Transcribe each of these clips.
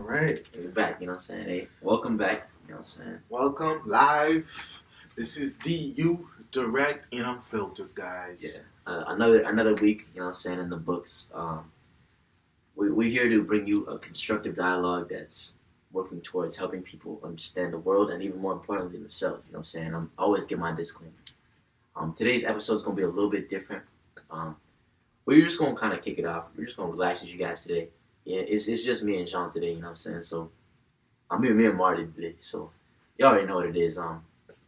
right. We're back, you know what I'm saying? Hey, welcome back, you know what I'm saying? Welcome live. This is DU, Direct Unfiltered, guys. Yeah. Another week, you know what I'm saying, in the books. We're here to bring you a constructive dialogue that's working towards helping people understand the world and even more importantly themselves, you know what I'm saying? I'm always give my disclaimer. Today's episode is going to be a little bit different. We're just going to kind of kick it off. We're just going to relax with you guys today. Yeah, it's just me and Jean today, you know what I'm saying? So, me and Marty today. So, you already know what it is.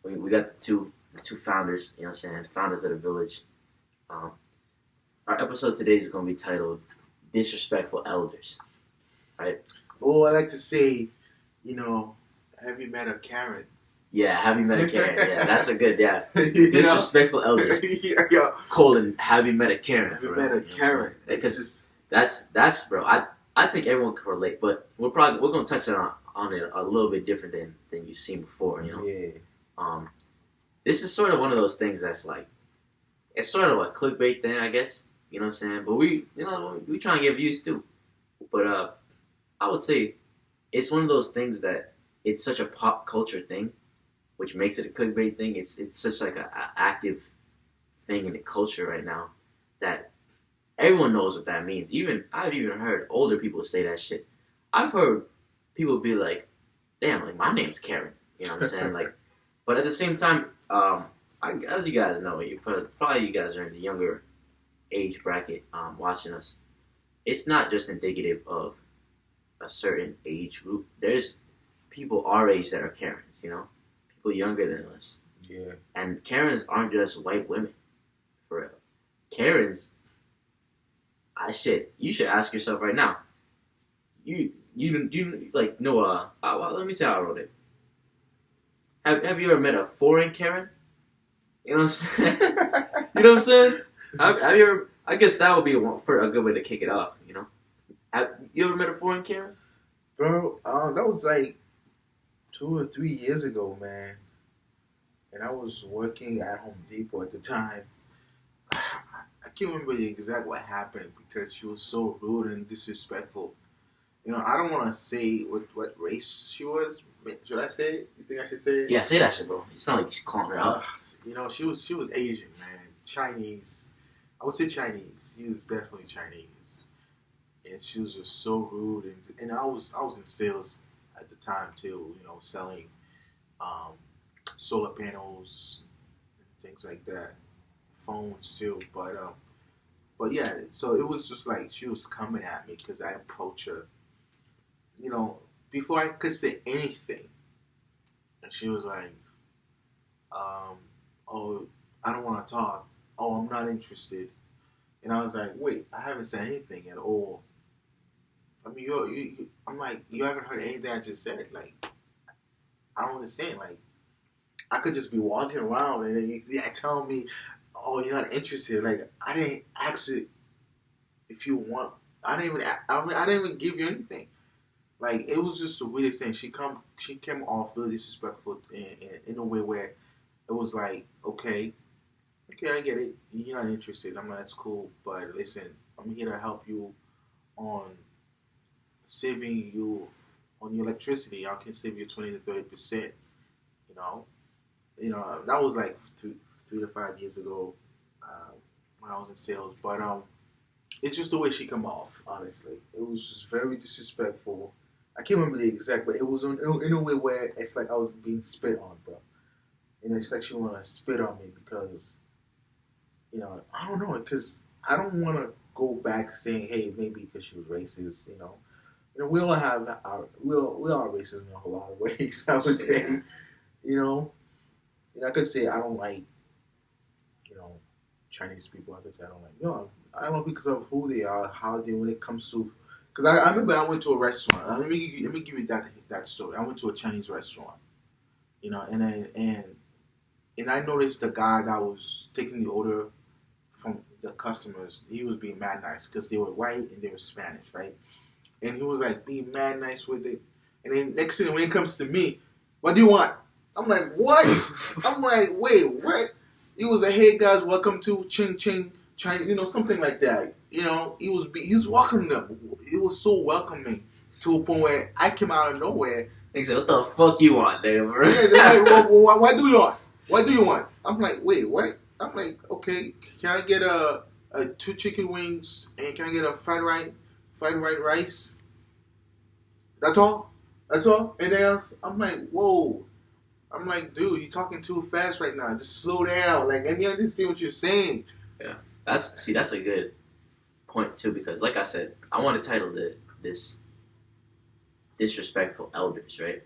We got the two founders, you know what I'm saying? The founders of the village. Our episode today is going to be titled Disrespectful Elders, right? Oh, I like to say, have you met a Karen? Yeah, have you met a Karen? Yeah, that's a good, Disrespectful Elders. yeah. Colon, have you met a Karen? Have you met a Karen? Because that's bro. I think everyone can relate, but we're gonna touch on it a little bit different than you've seen before, you know. Yeah. This is sort of one of those things that's like, it's sort of a clickbait thing, I guess. You know what I'm saying? But we try and get views too. But I would say it's one of those things that it's such a pop culture thing, which makes it a clickbait thing. It's such like a active thing in the culture right now that everyone knows what that means. I've even heard older people say that shit. I've heard people be like, "Damn, like my name's Karen." You know what I'm saying? Like, but at the same time, as you guys know, probably you guys are in the younger age bracket watching us. It's not just indicative of a certain age group. There's people our age that are Karens, you know, people younger than us. Yeah. And Karens aren't just white women, for real. Karens, you should ask yourself right now. You like know let me see how I wrote it. Have you ever met a foreign Karen? You know what I'm saying? You know what I'm saying? Have you ever? I guess that would be a good way to kick it off. You know, have you ever met a foreign Karen? Bro, that was like 2 or 3 years ago, man. And I was working at Home Depot at the time. I can't remember exactly what happened because she was so rude and disrespectful. You know, I don't want to say what race she was. Should I say it? You think I should say it? Yeah, say that shit, bro. It's not like you're calling her out. She was Asian, man. Chinese. I would say Chinese. She was definitely Chinese. And she was just so rude. And I was in sales at the time too, selling solar panels and things like that. Phones too. But yeah, so it was just like she was coming at me because I approached her, before I could say anything. And she was like, oh, I don't want to talk. Oh, I'm not interested. And I was like, wait, I haven't said anything at all. I mean, I'm like, you haven't heard anything I just said. Like, I don't understand. Like, I could just be walking around and then you tell me, oh, you're not interested. Like, I didn't ask it if you want. I didn't even give you anything. Like, it was just the weirdest thing. She came off really disrespectful in a way where it was like, okay, I get it. You're not interested. I'm like, that's cool. But listen, I'm here to help you on saving you on your electricity. I can save you 20 to 30%. That was like 3 to 5 years ago when I was in sales. But it's just the way she come off. Honestly, it was just very disrespectful. I can't remember the exact, but it was in a way where it's like I was being spit on, bro. And it's like she wanted to spit on me because, I don't know, because I don't want to go back saying, hey, maybe because she was racist, we all have we are racist in a whole lot of ways. I would say, I could say I don't like, Chinese people. I could say I don't like. I don't know because of who they are, how they when it comes to. Because I remember I went to a restaurant. Let me give you that story. I went to a Chinese restaurant, and I noticed the guy that was taking the order from the customers. He was being mad nice because they were white and they were Spanish, right? And he was like being mad nice with it. And then next thing when it comes to me, what do you want? I'm like, what? I'm like, wait, what? He was like, hey guys, welcome to Ching Ching China, something like that. He was welcoming them. It was so welcoming. to a point where I came out of nowhere. They said, "What the fuck you want, nigga?" Bro? Yeah, they're like, well, what do you want? What do you want? I'm like, wait, what? I'm like, okay, can I get a 2 chicken wings and can I get a fried rice? That's all. Anything else? I'm like, whoa. I'm like, dude, you're talking too fast right now. Just slow down. Like, let me understand what you're saying. Yeah, that's a good point too, because like I said, I want to title this disrespectful elders, right?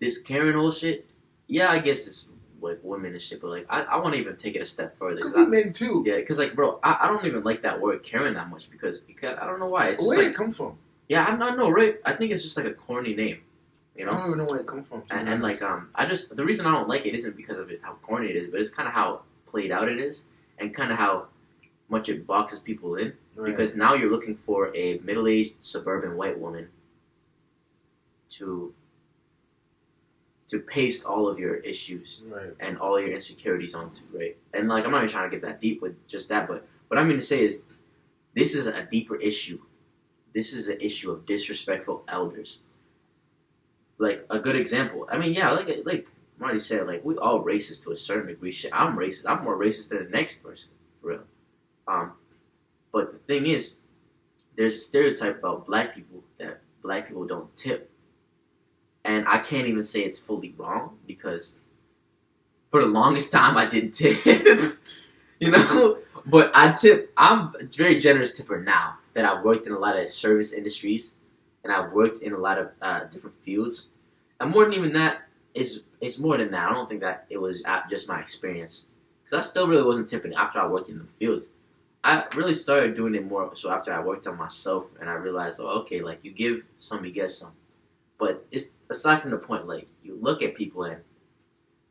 This Karen whole shit. Yeah, I guess it's like women and shit, but like I want to even take it a step further. Could be men too. Yeah, because like, bro, I don't even like that word Karen that much because I don't know why. It's Where just did like, it come from? Yeah, I know, right? I think it's just like a corny name, you know. I don't even know where it comes from. And like the reason I don't like it isn't because of how corny it is, but it's kind of how played out it is, and kind of how much it boxes people in. Right. Because now you're looking for a middle-aged suburban white woman to paste all of your issues and all your insecurities onto, right? And like I'm not even trying to get that deep with just that, but what I mean to say is this is a deeper issue. This is an issue of disrespectful elders. Like a good example. I mean, yeah, like Marty said, like we all racist to a certain degree. Shit, I'm racist. I'm more racist than the next person, for real. But the thing is, there's a stereotype about black people that black people don't tip. And I can't even say it's fully wrong because for the longest time I didn't tip, you know? But I tip, I'm a very generous tipper now that I've worked in a lot of service industries and I've worked in a lot of different fields. And more than even that, it's more than that. I don't think that it was just my experience. Because I still really wasn't tipping after I worked in the fields. I really started doing it more so after I worked on myself and I realized, oh, okay, like you give some, you get some. But it's aside from the point, like you look at people and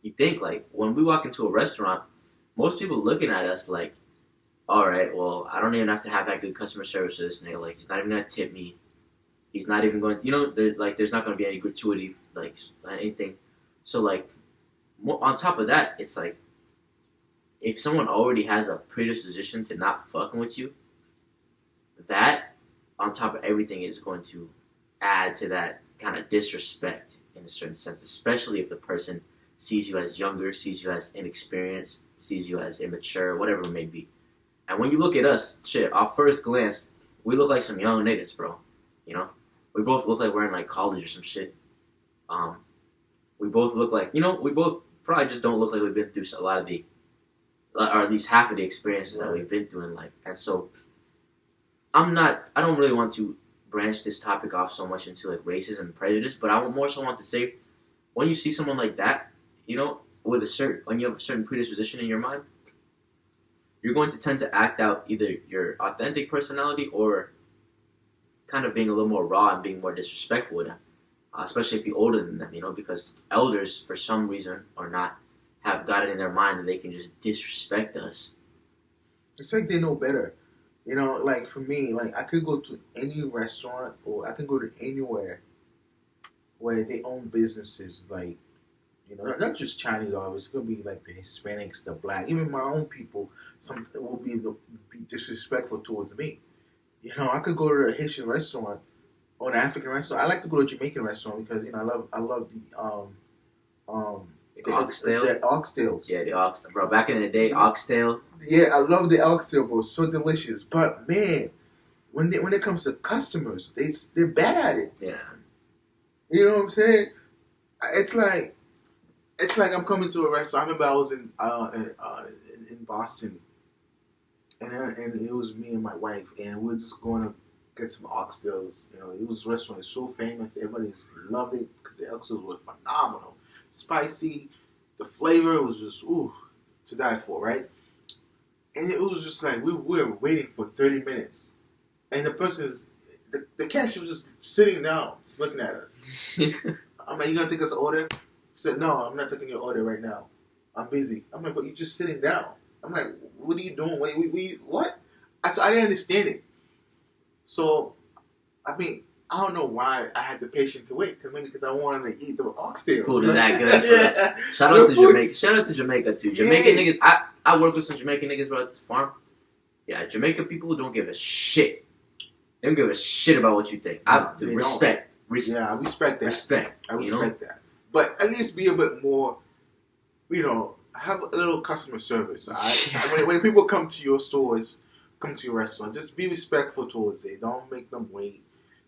you think like when we walk into a restaurant, most people looking at us like, all right, well, I don't even have to have that good customer service for this nigga. Like he's not even gonna tip me. He's not even going to, you know, there's not going to be any gratuity, like anything. So like on top of that, it's like if someone already has a predisposition to not fucking with you, that on top of everything is going to add to that kind of disrespect in a certain sense, especially if the person sees you as younger, sees you as inexperienced, sees you as immature, whatever it may be. And when you look at us, shit, our first glance, we look like some young niggas, bro. You know? We both look like we're in like college or some shit. We both look like, you know, we both probably just don't look like we've been through a lot of the, or at least half of the experiences that we've been through in life. And so, I don't really want to branch this topic off so much into like racism and prejudice, but I more so want to say, when you see someone like that, you know, when you have a certain predisposition in your mind, you're going to tend to act out either your authentic personality or kind of being a little more raw and being more disrespectful with them, especially if you're older than them, you know, because elders, for some reason or not, have got it in their mind that they can just disrespect us. It's like they know better. You know, like for me, like I could go to any restaurant or I can go to anywhere where they own businesses, like, you know, not just Chinese always. It's gonna be like the Hispanics, the black, even my own people. Some will be disrespectful towards me. You know, I could go to a Haitian restaurant or an African restaurant. I like to go to a Jamaican restaurant because, you know, I love the oxtail. The oxtails. Yeah, the oxtail, bro. Back in the day, oxtail. Yeah, I love the oxtail, bro. So delicious. But man, when it comes to customers, they're bad at it. Yeah. You know what I'm saying? It's like I'm coming to a restaurant. I remember I was in Boston, and it was me and my wife, and we were just going to get some oxtails. You know, it was a restaurant. It's so famous. Everybody loved it because the oxtails were phenomenal, spicy. The flavor was just to die for, right? And it was just like we were waiting for 30 minutes, and the cashier was just sitting down, just looking at us. I'm like, "You gonna take us an order?" She said, "No, I'm not taking your order right now. I'm busy." I'm like, "But you're just sitting down." I'm like, "What are you doing? Wait, what?" So I didn't understand it. So, I mean, I don't know why I had the patience to wait. Maybe because I wanted to eat the oxtail. Food is that good. Yeah. Shout out to Jamaica. Shout out to Jamaica too. Jamaican niggas. I work with some Jamaican niggas, bro, at this farm. Yeah, Jamaican people don't give a shit They don't give a shit about what you think. Respect. Yeah, I respect that. Respect. I respect that. But at least be a bit more, have a little customer service. All right? when people come to your stores, come to your restaurant, just be respectful towards it. Don't make them wait.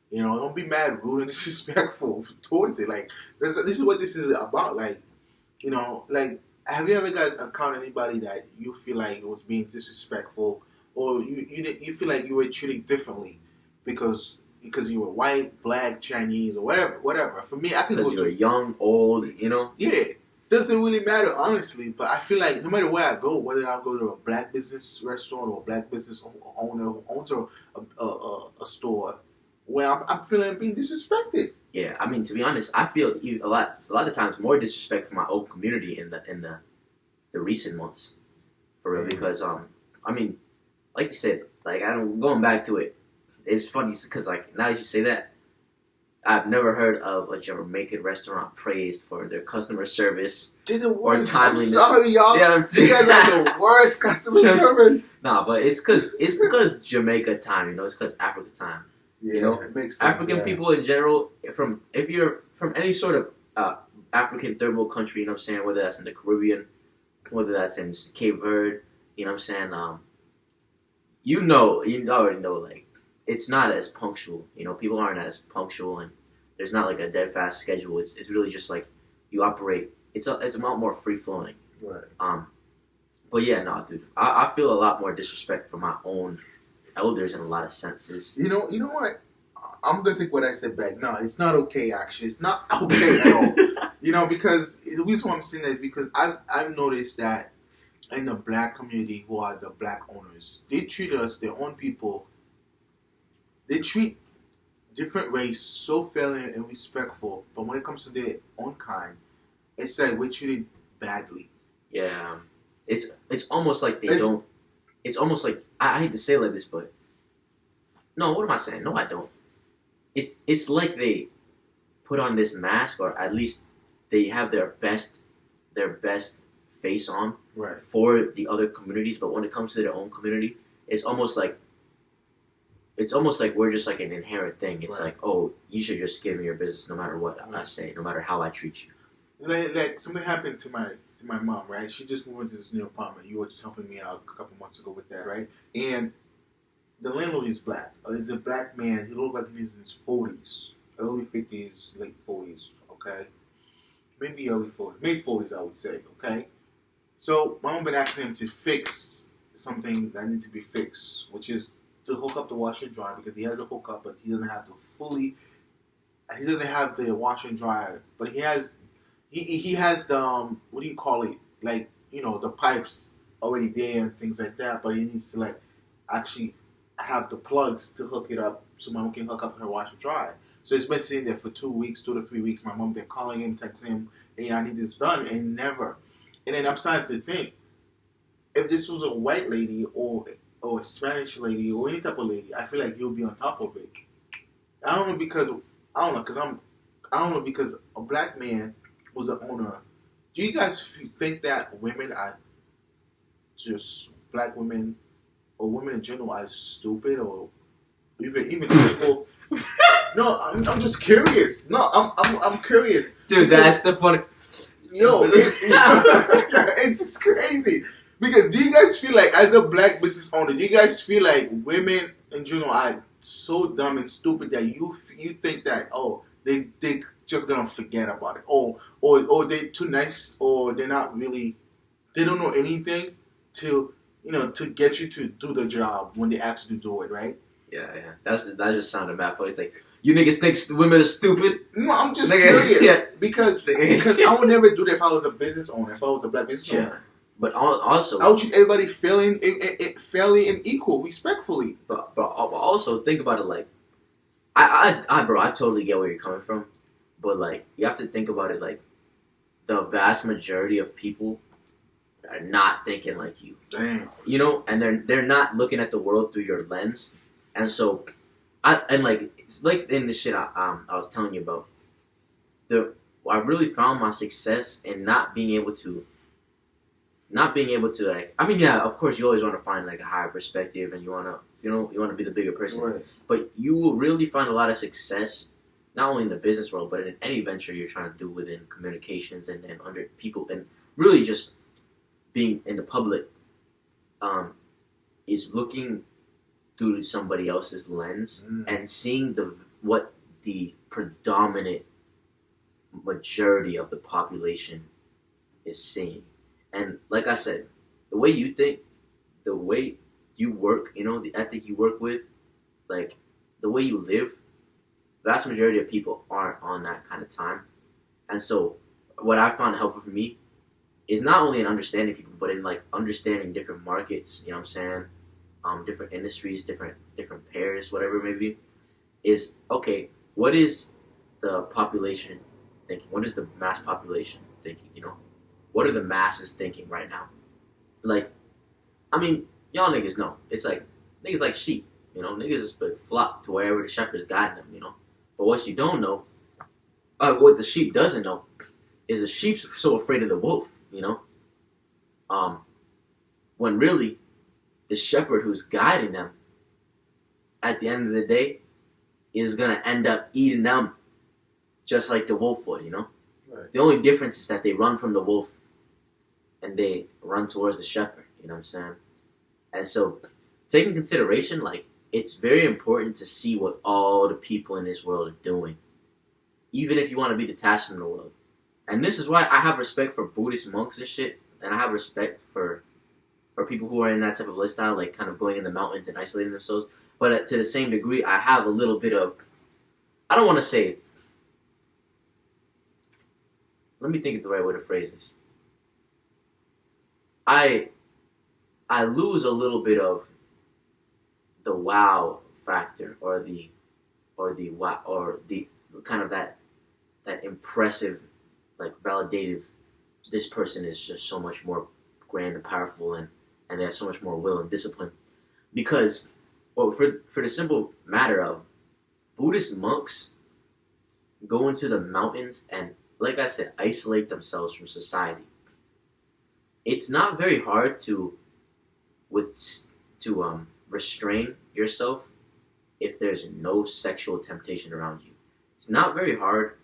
Don't be mad, rude, and disrespectful towards it. Like, this is what this is about. Like, have you ever guys encountered anybody that you feel like was being disrespectful, or you feel like you were treated differently because you were white, black, Chinese, or whatever. For me, I can go because you're young, old, Yeah, doesn't really matter, honestly. But I feel like no matter where I go, whether I go to a black business restaurant or a black business owner who owns a store, where I'm feeling being disrespected. Yeah, I mean, to be honest, I feel a lot of times more disrespect from my own community in the recent months, for real. Because I mean, like you said, like going back to it, it's funny because like now that you say that, I've never heard of a Jamaican restaurant praised for their customer service or timeliness. I'm sorry, y'all. Yeah, you guys are the worst customer service. Nah, but it's because Jamaica time. It's because Africa time. Yeah, it makes sense. African people in general, if you're from any sort of African third world country, you know what I'm saying, whether that's in the Caribbean, whether that's in Cape Verde, you know what I'm saying, you already know, like, it's not as punctual. People aren't as punctual, and there's not like a dead fast schedule. It's really just like you operate. It's a lot more free flowing. Right. But yeah, no, dude, I feel a lot more disrespect for my own elders in a lot of senses. You know what? I'm gonna take what I said back. No, it's not okay. Actually, it's not okay at all. Because the reason why I'm saying that is because I've noticed that in the black community, who are the black owners, they treat us, their own people. They treat different race so fairly and respectful, but when it comes to their own kind, it's like we're treated badly. Yeah, it's almost like they don't. It's almost like I hate to say it like this, but no. What am I saying? No, I don't. It's like they put on this mask, or at least they have their best face on for the other communities. But when it comes to their own community, it's almost like we're just like an inherent thing. It's like, oh, you should just give me your business no matter what I say, no matter how I treat you. Like something happened to my mom, right? She just moved into this new apartment. You were just helping me out a couple months ago with that, right? And the landlord is black. He's a black man. He looked like he's in his 40s, early 50s, late 40s, okay? Maybe early 40s, mid 40s, I would say, okay? So my mom been asking him to fix something that needs to be fixed, which is to hook up the washer and dryer, because he has a hookup, but he doesn't have the washer and dryer, but he has the what do you call it, like, the pipes already there and things like that, but he needs to like actually have the plugs to hook it up so my mom can hook up her washer and dryer. So it's been sitting there for 2 to 3 weeks. My mom been calling him, texting him, hey, I need this done, and never. And then I'm starting to think, if this was a white lady or a Spanish lady or any type of lady, I feel like he'll be on top of it. I don't know because a black man was an owner. Do you guys think that women are just black women or women in general are stupid, or even people? No, I'm just curious. No, I'm curious. Dude, that's the funny. Yo, it's crazy. Because do you guys feel like, as a black business owner, do you guys feel like women in general are so dumb and stupid that you think that, oh, they just gonna forget about it, or they too nice, or they don't know anything to get you to do the job when they actually do it, right? Yeah. That just sounded mad funny. It's like, you niggas think women are stupid? No, I'm just curious. Yeah. Because I would never do that if I was a business owner, if I was a black business owner. But also, I would treat everybody fairly and equal, respectfully. But also think about it like, I totally get where you're coming from, but like, you have to think about it like, the vast majority of people are not thinking like you. Damn. And they're not looking at the world through your lens, and so, it's like in the shit I was telling you about. I really found my success in not being able to like, I mean, yeah, of course you always want to find like a higher perspective, and you want to you want to be the bigger person. Right. But you will really find a lot of success, not only in the business world, but in any venture you're trying to do within communications and under people, and really just being in the public, is looking through somebody else's lens and seeing what the predominant majority of the population is seeing. And like I said, the way you think, the way you work, the ethic you work with, like the way you live, the vast majority of people aren't on that kind of time. And so what I found helpful for me is not only in understanding people, but in like understanding different markets, you know what I'm saying? Different industries, different pairs, whatever it may be, is, okay, what is the population thinking? What is the mass population thinking, What are the masses thinking right now? Like, I mean, y'all niggas know. It's like, niggas like sheep, Niggas just flock to wherever the shepherd's guiding them, But what you don't know, what the sheep doesn't know, is the sheep's so afraid of the wolf, When really, the shepherd who's guiding them, at the end of the day, is going to end up eating them just like the wolf would, Right. The only difference is that they run from the wolf and they run towards the shepherd, you know what I'm saying? And so, taking consideration, like, it's very important to see what all the people in this world are doing, even if you want to be detached from the world. And this is why I have respect for Buddhist monks and shit, and I have respect for people who are in that type of lifestyle, like kind of going in the mountains and isolating themselves. But to the same degree, I have a little bit of, I don't want to say, let me think of the right way to phrase this. I lose a little bit of the wow factor, or the kind of that impressive, like, validative, this person is just so much more grand and powerful, and they have so much more will and discipline. Because, well, for the simple matter of, Buddhist monks go into the mountains and, like I said, isolate themselves from society. It's not very hard to restrain yourself if there's no sexual temptation around you. It's not very hard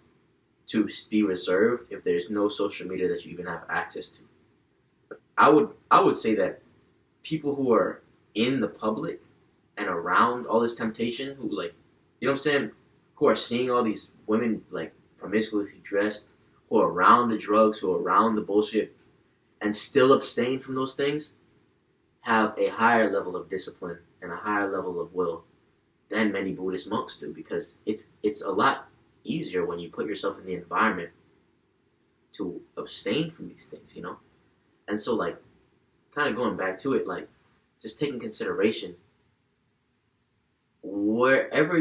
to be reserved if there's no social media that you even have access to. I would say that people who are in the public and around all this temptation, who, like, you know what I'm saying, who are seeing all these women, like, promiscuously dressed, who are around the drugs, who are around the bullshit, and still abstain from those things, have a higher level of discipline and a higher level of will than many Buddhist monks do, because it's a lot easier when you put yourself in the environment to abstain from these things, And so, like, kind of going back to it, like, just taking consideration, wherever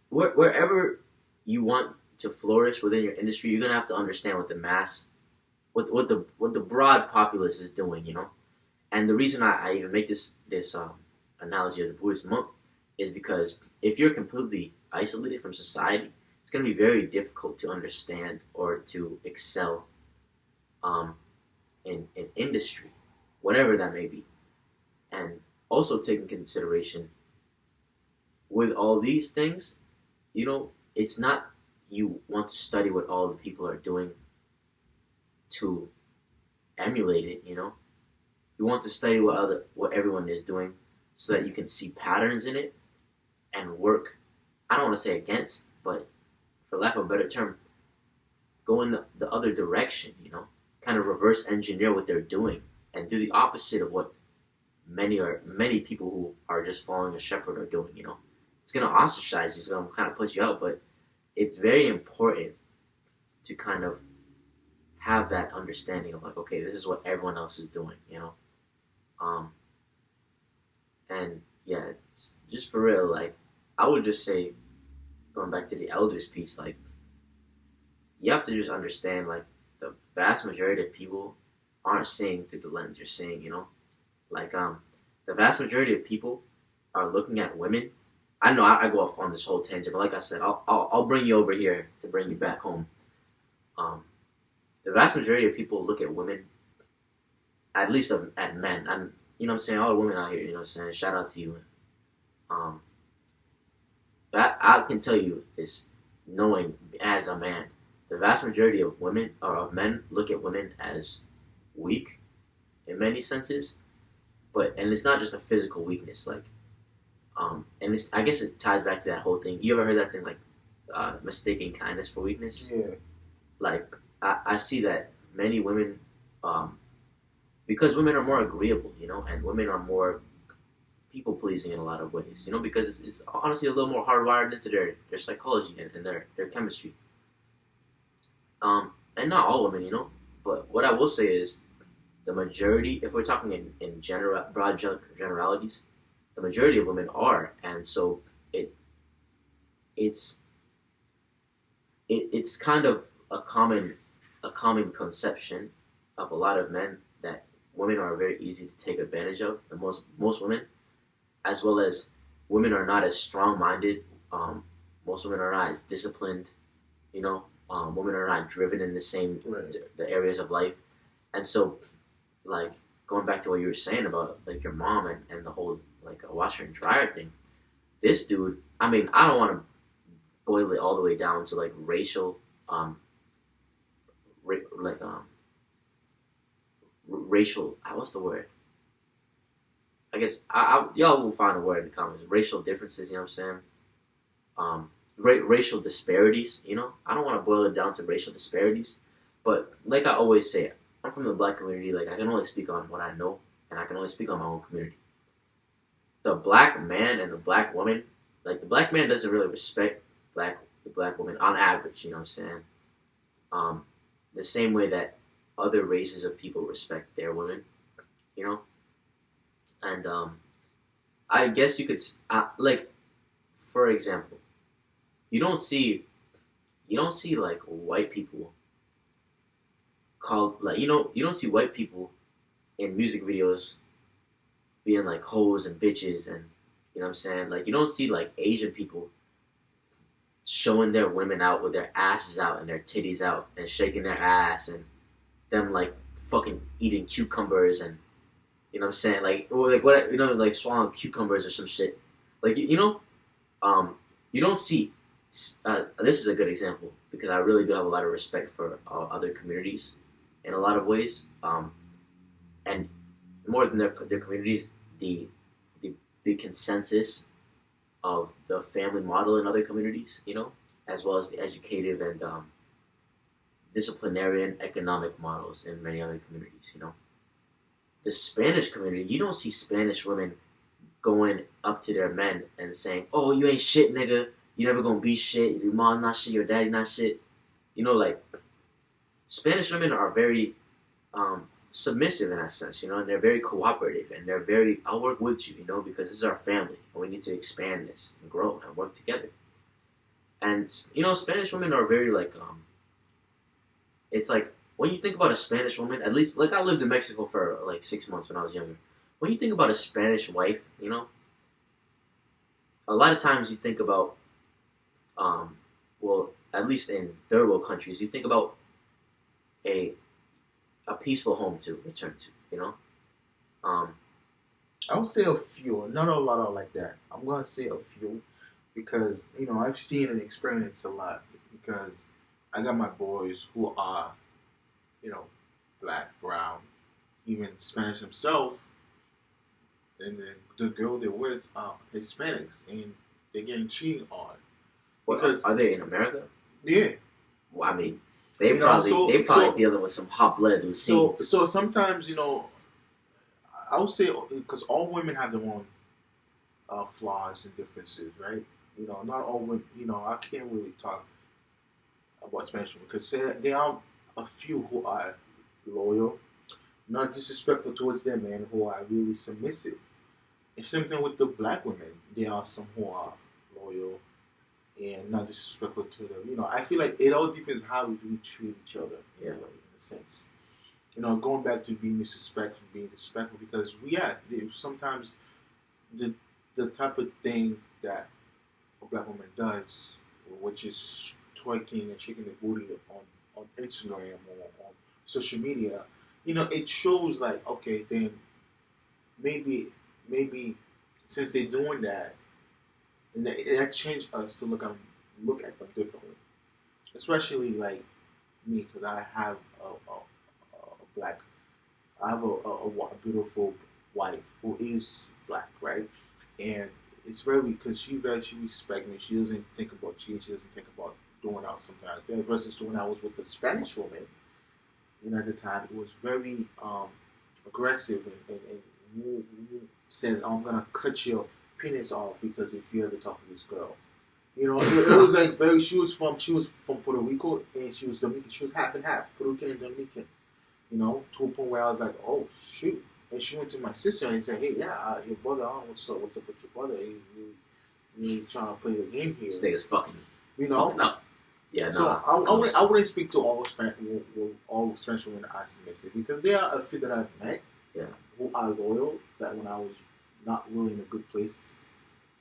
wherever you want to flourish within your industry, you're gonna have to understand what the mass, what the broad populace is doing, And the reason I even make this analogy of the Buddhist monk is because if you're completely isolated from society, it's gonna be very difficult to understand or to excel in industry, whatever that may be. And also taking consideration with all these things, it's not you want to study what all the people are doing to emulate it, You want to study what everyone is doing so that you can see patterns in it and work, I don't want to say against, but for lack of a better term, go in the other direction, kind of reverse engineer what they're doing and do the opposite of what many people who are just following a shepherd are doing, It's going to ostracize you, it's going to kind of put you out, but it's very important to kind of have that understanding of, like, okay, this is what everyone else is doing, And yeah, just for real, like, I would just say, going back to the elders piece, like, you have to just understand, like, the vast majority of people aren't seeing through the lens you're seeing, Like, the vast majority of people are looking at women. I know I go off on this whole tangent, but like I said, I'll bring you over here to bring you back home. The vast majority of people look at women, at least at men, and you know what I'm saying, all the women out here, you know what I'm saying, shout out to you. Um, but I can tell you this, knowing as a man, the vast majority of women or of men look at women as weak in many senses, and it's not just a physical weakness, like, and it's, I guess it ties back to that whole thing. You ever heard that thing, like, mistaking kindness for weakness? Yeah. Like, I see that many women, because women are more agreeable, you know, and women are more people pleasing in a lot of ways, you know, because it's honestly a little more hardwired into their psychology and their chemistry. And not all women, you know, but what I will say is the majority, if we're talking in broad generalities, the majority of women are, and so it's it's kind of a common conception of a lot of men that women are very easy to take advantage of. The most women, as well as women are not as strong-minded. Most women are not as disciplined. You know, women are not driven in the same the areas of life, and so like going back to what you were saying about like your mom and the whole like a washer and dryer thing. This dude, I mean, I don't want to boil it all the way down to like racial, racial. What's the word? I guess y'all will find a word in the comments. Racial differences, you know what I'm saying? Racial disparities, you know? I don't want to boil it down to racial disparities, but like I always say, I'm from the black community. Like, I can only speak on what I know, and I can only speak on my own community. The black man and the black woman, like, the black man doesn't really respect the black woman on average, you know what I'm saying? The same way that other races of people respect their women, you know? And I guess you could, like, for example, you don't see like white people called like you don't see white people in music videos being like hoes and bitches and you know what I'm saying, like you don't see like Asian people showing their women out with their asses out and their titties out and shaking their ass and them like fucking eating cucumbers and you know what I'm saying, like or like what you know like swallowing cucumbers or some shit, like you know, you don't see. This is a good example because I really do have a lot of respect for other communities in a lot of ways, and more than their communities, the the consensus of the family model in other communities, you know, as well as the educative and disciplinarian economic models in many other communities, you know. The Spanish community, you don't see Spanish women going up to their men and saying, "Oh, you ain't shit, nigga. You never gonna be shit. Your mom not shit. Your daddy not shit." You know, like Spanish women are very submissive in that sense, you know, and they're very cooperative and they're very, "I'll work with you, you know, because this is our family and we need to expand this and grow and work together." And you know, Spanish women are very like, it's like when you think about a Spanish woman, at least like I lived in Mexico for like 6 months when I was younger. When you think about a Spanish wife, you know, a lot of times you think about, well, at least in third world countries, you think about a peaceful home to return to, you know. I would say a few, not a lot of like that. I'm gonna say a few because you know I've seen and experienced a lot because I got my boys who are, you know, black, brown, even Spanish themselves, and then the girl they're with are Hispanics, and they're getting cheated on. Because are they in America? Yeah. Well, I mean, they probably dealing with some hot blood routines. So sometimes, you know, I would say because all women have their own flaws and differences, right? You know, not all women. You know, I can't really talk about Spanish women because there are a few who are loyal, not disrespectful towards their men, who are really submissive. And same thing with the black women. There are some who are loyal and not disrespectful to them. You know, I feel like it all depends how we treat each other. Yeah. In a sense. You know, going back to being disrespectful, because sometimes the type of thing that a black woman does, which is twerking and shaking the booty on Instagram or on social media, you know, it shows like, okay, then maybe since they're doing that, and that changed us to look at them differently. Especially like me, because I have a black, I have a beautiful wife who is black, right? And it's very because she respects me. She doesn't think about cheating. She doesn't think about doing out something like that. Versus when I was with the Spanish woman, at the time it was very aggressive and said, "I'm gonna cut your penis off because if you ever talk to this girl." It was like very. She was from Puerto Rico and she was Dominican. She was half and half, Puerto Rican and Dominican. To a point where I was like, oh shoot. And she went to my sister and said, hey, yeah, your brother, I don't know what's up with your brother. He trying to play the game here. This nigga's fucking. Fucking up. Yeah, so no. I wouldn't speak to all Spanish women that are submissive because there are a few that I've met who are loyal. That when I was not really in a good place,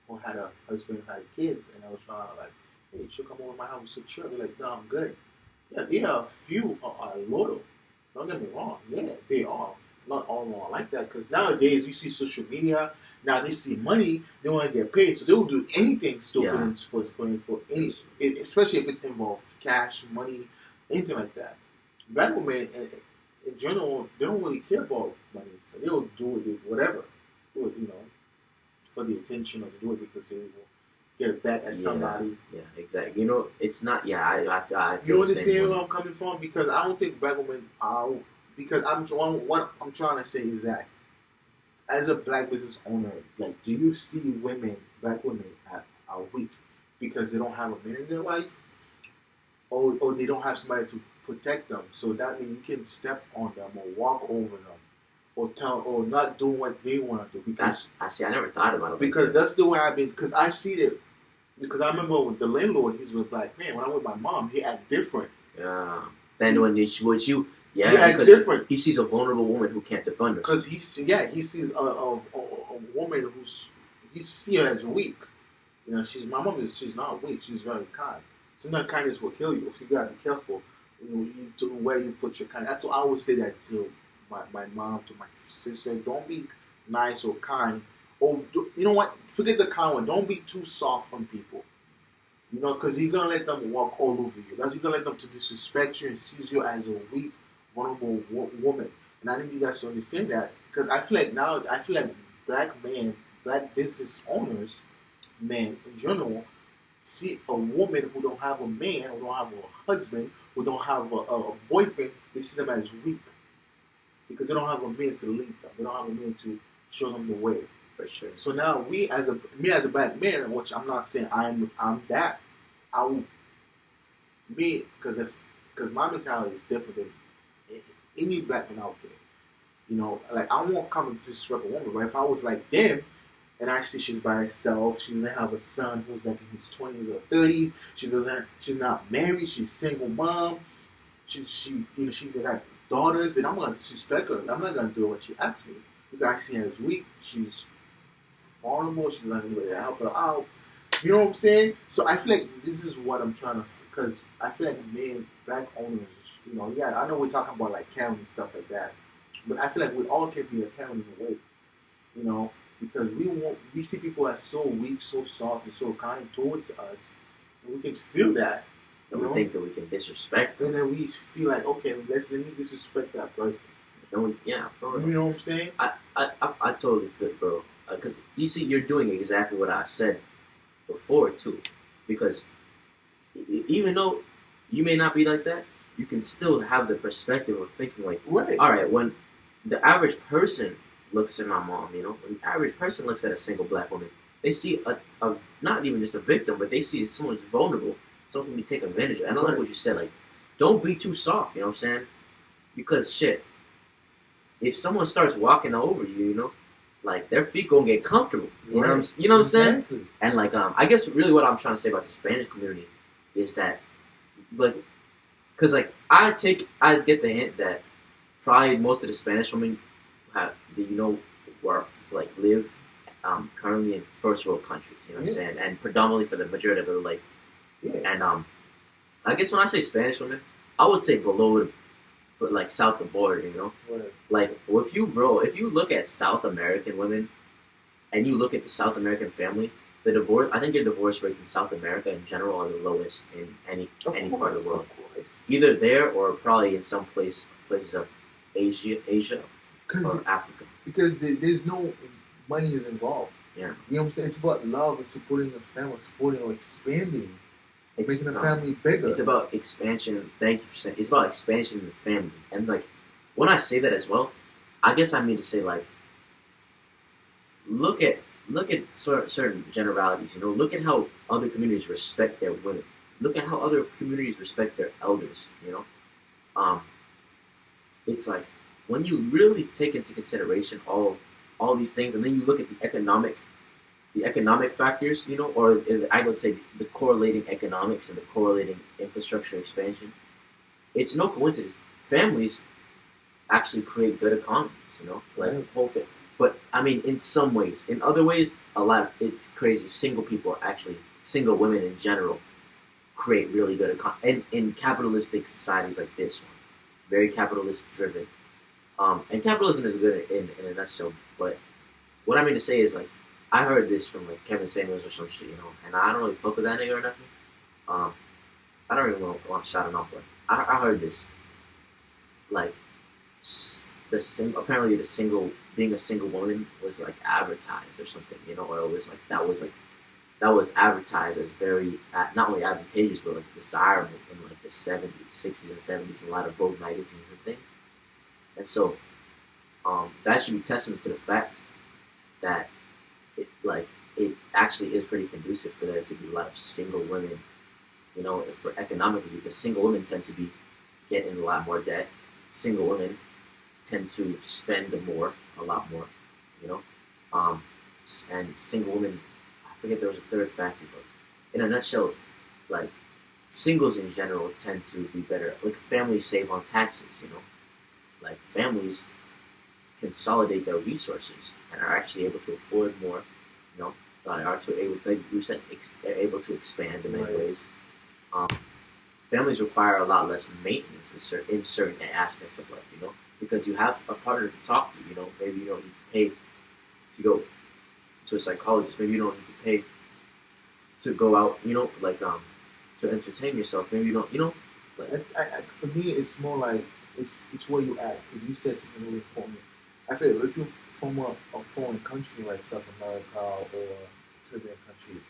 or had a husband, had kids, and I was trying to like, hey, you should come over to my house to chill. They're like, no, I'm good. Yeah, there are a few who are loyal. Don't get me wrong. Yeah, they are. Not all are like that because nowadays you see social media. Now they see money, they want to get paid, so they will do anything stupid for any, especially if it's involved cash, money, anything like that. Black women, in general, they don't really care about money, so they'll do it, whatever, do it, for the attention, or do it because they will get it back at somebody. Yeah, exactly. It's not. Yeah, I feel you understand where I'm coming from? Because I don't think black women are. Because what I'm trying to say is that, as a black business owner, like, do you see black women are weak because they don't have a man in their life, or they don't have somebody to protect them? So that means you can step on them or walk over them, or not do what they want to do. Because I never thought about it. Because that's the way I've been. Because I've seen it. Because I remember with the landlord, he's a black man. When I was with my mom, he acted different. Yeah. Then when you. Yeah, he because different. He sees a vulnerable woman who can't defend herself. Because he sees a woman he sees her as weak. My mom she's not weak. She's very kind. Sometimes kindness will kill you. So you gotta be careful. To where you put your kind. That's what I always say that to my mom, to my sister. Don't be nice or kind. Or you know what? Forget the kind one. Don't be too soft on people. Because you're gonna let them walk all over you. You're gonna let them to disrespect you and see you as a weak, vulnerable woman. And I need you guys to understand that, because I feel like black business owners, men in general, see a woman who don't have a man, who don't have a husband, who don't have a boyfriend, they see them as weak because they don't have a man to lead them. They don't have a man to show them the way. For sure. So now me as a black man, which I'm not saying I'm that, because my mentality is different than any black man out there. Like, I won't come and disrespect a woman, but if I was like them, and I see she's by herself, she doesn't have a son who's like in his 20s or 30s, she's not married, she's single mom, she got daughters, and I'm gonna disrespect her. I'm not gonna do what she asks me because I see her as weak. She's vulnerable. She's not anybody to help her out. You know what I'm saying? So I feel like this is what I'm trying to, because I feel like black owners, I know we're talking about like caring and stuff like that, but I feel like we all can be a caring in a way, because we see people as so weak, so soft, and so kind towards us, and we can feel that. And we think that we can disrespect them. And then we feel like, okay, let me disrespect that person. Bro. You know what I'm saying? I totally feel it, bro. Because you see, you're doing exactly what I said before too. Because even though you may not be like that, you can still have the perspective of thinking like, right. All right, when the average person looks at my mom, when the average person looks at a single black woman, they see a not even just a victim, but they see someone who's vulnerable, someone who can be taken advantage of. And I like what you said, like, don't be too soft, you know what I'm saying? Because shit, if someone starts walking over you, like, their feet gonna get comfortable. You know what I'm saying? And like, I guess really what I'm trying to say about the Spanish community is that, like, because like I get the hint that probably most of the Spanish women live currently in first world countries. You know what I'm saying? And predominantly for the majority of their life. Yeah. And I guess when I say Spanish women, I would say below but like south of border, you know. Right. Like if you look at South American women, and you look at the South American family, I think the divorce rates in South America in general are the lowest in any part of the world. Of course. Either there or probably in some places of Asia or Africa. Because there's no money is involved. Yeah. You know what I'm saying? It's about love and supporting the family, supporting or expanding, making the family bigger. It's about expansion. Thank you for saying. It's about expansion in the family. And like, when I say that as well, I guess I mean to say like, look at certain generalities. You know, look at how other communities respect their women. Look at how other communities respect their elders. You know, it's like when you really take into consideration all these things, and then you look at the economic factors. You know, or I would say the correlating economics and the correlating infrastructure expansion. It's no coincidence. Families actually create good economies. You know, like whole family. But I mean, in some ways, in other ways, it's crazy. Single women in general, create really good and in capitalistic societies like this one, very capitalist driven. And capitalism is good in a nutshell. But what I mean to say is like, I heard this from like Kevin Samuels or some shit, you know, and I don't really fuck with that nigga or nothing. I don't even want to shout him out, but I heard this. Like, apparently being a single woman was like advertised or something, you know, or it was like that was advertised as very not only advantageous but like desirable in like the 70s, 60s, and 70s in a lot of Vogue magazines and things. And so that should be testament to the fact that it actually is pretty conducive for there to be a lot of single women, you know, for economically, because single women tend to be getting a lot more debt. Single women tend to spend a lot more, you know. And single women, I forget there was a third factor, but in a nutshell, like singles in general tend to be better. Like families save on taxes, you know. Like families consolidate their resources and are actually able to afford more, you know. They're able to expand in many ways. Families require a lot less maintenance in certain aspects of life, you know, because you have a partner to talk to. You know, maybe you don't need to pay to go to a psychologist. Maybe you don't need to pay to go out, you know, like to entertain yourself. Maybe you don't, you know. Like, for me, it's more like it's where you at. Because you said something really important. I feel if you're from a foreign country like South America or Caribbean country,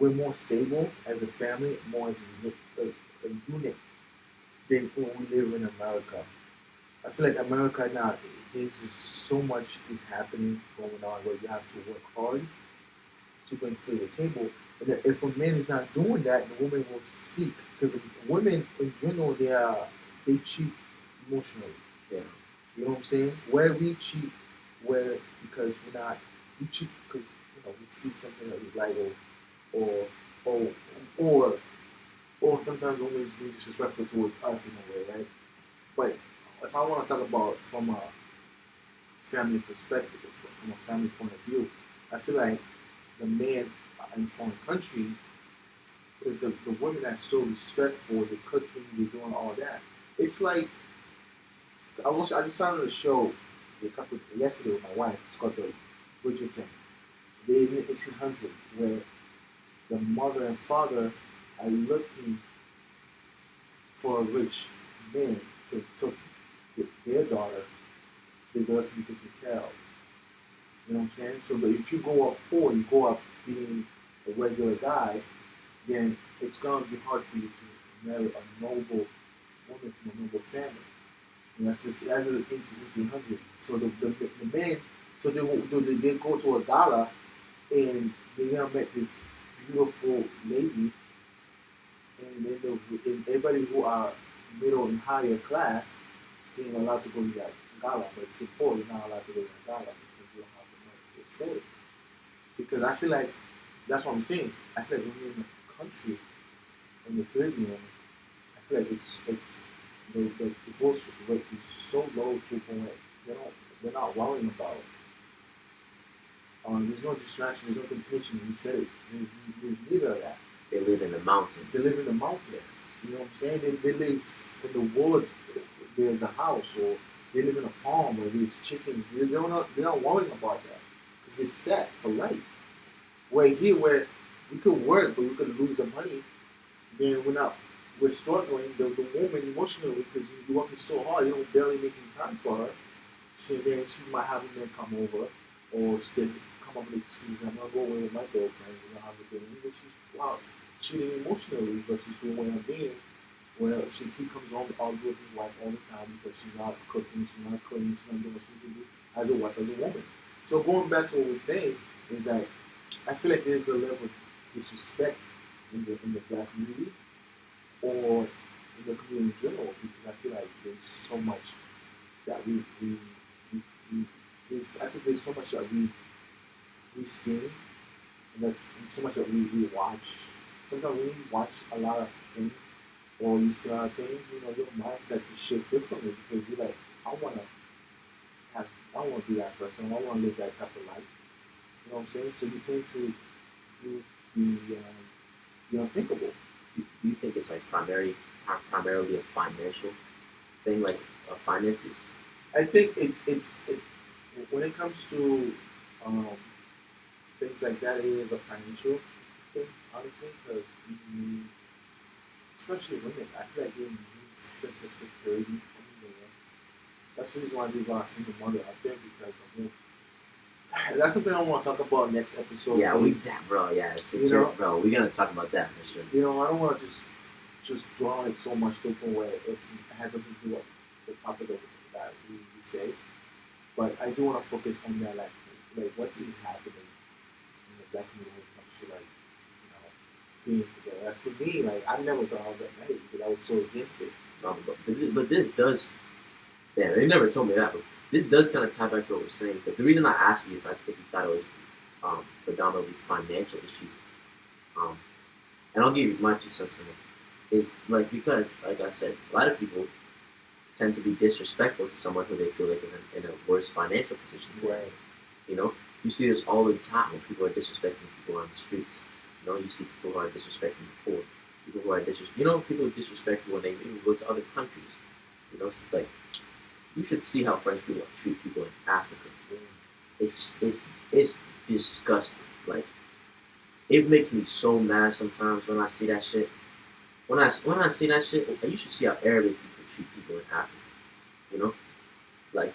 we're more stable as a family, more as a unit than when we live in America. I feel like America now, there's just so much is happening going on where you have to work hard to bring food to the table. And if a man is not doing that, the woman will seek, because women in general they cheat emotionally. Yeah. You know what I'm saying? Where we cheat, because we cheat because we see something that we like, or sometimes women be disrespectful towards us in a way, right? But if I want to talk about from a family perspective, from a family point of view, I feel like the man in a foreign country is the women that's so respectful, the cooking, they're doing all that. It's like I just started a show yesterday with my wife. It's called the Bridgerton. They're in the 1800s where the mother and father are looking for a rich man to take their daughter, so their daughter can be taken care of. You know what I'm saying? So, but if you go up poor, you go up being a regular guy, then it's going to be hard for you to marry a noble woman from a noble family. And that's just as an 1800. So the men, so they go to a gala, and they now met this beautiful lady, and then everybody who are middle and higher class ain't allowed to go to that gala. But if you're poor, you're not allowed to go to that gala because you don't have the money to afford it. Because I feel like that's what I'm saying. I feel like when you're in a country in the Caribbean, I feel like it's the divorce rate is so low to the point they're not worrying about it. There's no distraction, there's no temptation. You said it. There's neither of that. they live in the mountains. They live in the mountains. You know what I'm saying? They live in the world. there's a house or they live in a farm where there's chickens. They're not worrying about that because it's set for life. Where here, where we could work but we could lose the money, then we're struggling. The woman emotionally because you're working so hard, you don't barely making time for her. So then she might have a man come over or she said come up with excuses. I'm gonna go away with my girlfriend. You know, have a dinner. But she's wow, cheating emotionally versus doing what I'm being. Well, he comes home all with his wife all the time because she's not cooking, she's not cleaning, she's not doing what she can do as a wife, as a woman. So going back to what we're saying is that I feel like there's a level of disrespect in the black community or in the community in general because I feel like there's so much that I think there's so much that we see and that's and so much that we watch. Sometimes we watch a lot of things or you see a lot of things, you know, your mindset to shift differently because you're like, I wanna be that person, I wanna live that type of life. You know what I'm saying? So you tend to do the unthinkable. Do you think it's like primarily a financial thing, like finances? I think it's when it comes to things like that, it is a financial thing, honestly, because especially women, I feel like they need sense of security from the man. That's the reason why there's a lot of single mother out there because that's something I want to talk about next episode. Yeah, bro. Yeah, secure, you know, bro. We're gonna talk about that for sure. You know, I don't want to just dwell on it so much to the point where it has nothing to do with the topic that we say. But I do want to focus on that, like what's happening in the black community when it comes to like, you know, being together. Like for me, like I never thought I was that married because I was so against it. But this does. Yeah, they never told me that. But this does kind of tie back to what we're saying. But the reason I asked you if you thought it was predominantly financial issue, and I'll give you my 2 cents on it, is like because, like I said, a lot of people tend to be disrespectful to someone who they feel like is in a worse financial position. Right. You know, you see this all the time when people are disrespecting people on the streets. You know, you see people who are disrespecting the poor. People who are people who disrespect when they even go to other countries. You know, it's like you should see how French people treat people in Africa. It's disgusting. Like it makes me so mad sometimes when I see that shit. When I see that shit, you should see how Arabic people treat people in Africa. You know, like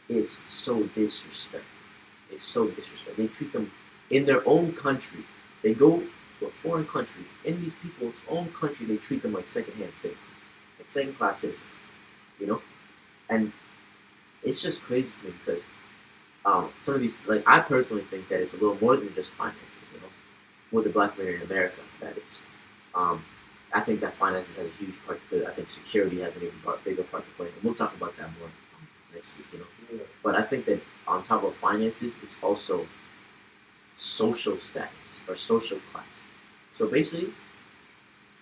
it's so disrespectful. It's so disrespectful. They treat them in their own country. They go to a foreign country. In these people's own country, they treat them like second-hand citizens, like second-class citizens. You know, and it's just crazy to me because some of these, like I personally think that it's a little more than just finances. You know, with the black community in America, that is. I think that finances has a huge part to play. I think security has an even bigger part to play. And we'll talk about that more next week, you know. Yeah. But I think that on top of finances, it's also social status or social class. So basically,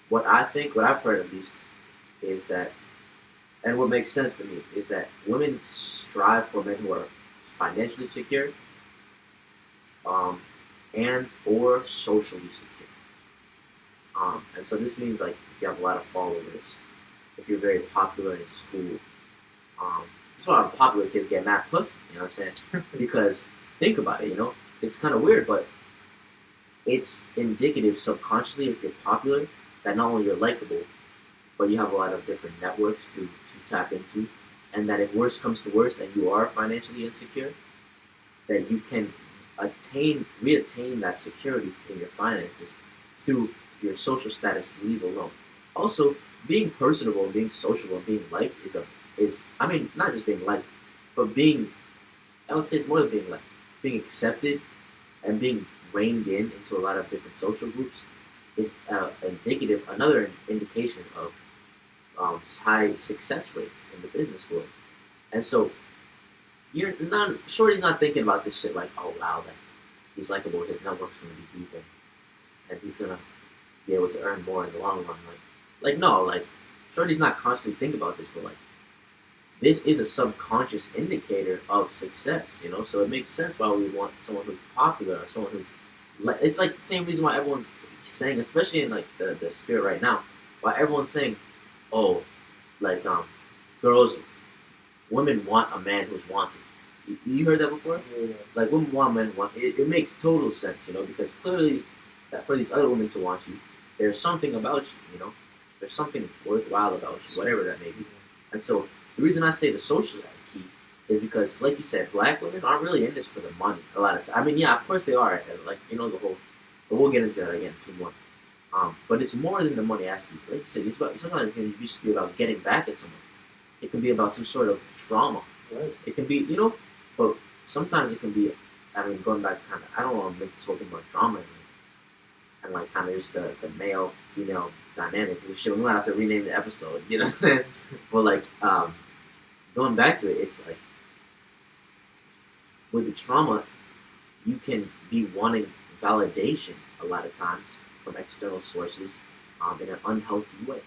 what I've heard at least, is that, and what makes sense to me, is that women strive for men who are financially secure and or socially secure. And so this means like if you have a lot of followers, if you're very popular in school, that's why popular kids get mad pussy, you know what I'm saying? Because think about it, you know, it's kind of weird, but it's indicative subconsciously if you're popular that not only you're likable, but you have a lot of different networks to tap into, and that if worse comes to worse and you are financially insecure, that you can reattain that security in your finances through your social status, leave alone. Also, being personable and being sociable and being liked is not just being liked, but I would say it's more than being liked. Being accepted and being reined into a lot of different social groups is another indication of high success rates in the business world. And so, Shorty's not thinking about this shit like, oh wow, like he's likable, his network's gonna be deep, and he's gonna be able to earn more in the long run. Like Shorty's not constantly thinking about this, but like this is a subconscious indicator of success, you know. So it makes sense why we want someone who's popular or someone who's like. It's like the same reason why everyone's saying, especially in like the sphere right now, why everyone's saying, oh, like women want a man who's wanted. You heard that before? Yeah. Like women want men want. It makes total sense, because clearly that for these other women to want you, there's something about you, there's something worthwhile about you, whatever that may be. And so the reason I say the social is key is because, like you said, black women aren't really in this for the money a lot of times. I mean, yeah, of course they are. Like the whole, but we'll get into that again too more. But it's more than the money I see. Like you said, it's about sometimes it can just be about getting back at someone. It can be about some sort of trauma. Right. It can be, but sometimes it can be. I mean, going back kind of, I don't want to make this whole thing about trauma and like kind of just the male female dynamic. We might have to rename the episode. You know what I'm saying? But like going back to it, it's like with the trauma, you can be wanting validation a lot of times from external sources in an unhealthy way.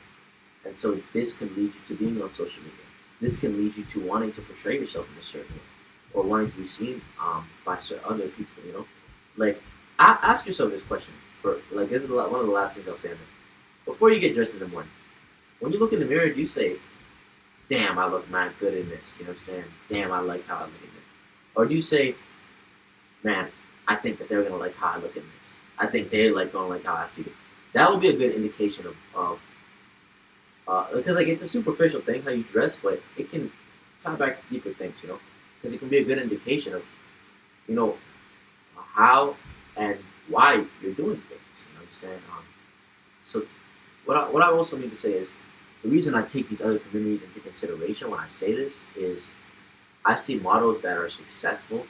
And so this can lead you to being on social media. This can lead you to wanting to portray yourself in a certain way or wanting to be seen by other people, Like, ask yourself this question. This is one of the last things I'll say on this. Before you get dressed in the morning, when you look in the mirror, do you say, damn, I look mad good in this, you know what I'm saying? Damn, I like how I look in this. Or do you say, man, I think that they're going to like how I look in this. I think they're going to like how I see it. That would be a good indication of because it's a superficial thing, how you dress, but it can tie back to deeper things, because it can be a good indication of, how and why you're doing things, you know what I'm saying? So what I also need to say is, the reason I take these other communities into consideration when I say this is I see models that are successful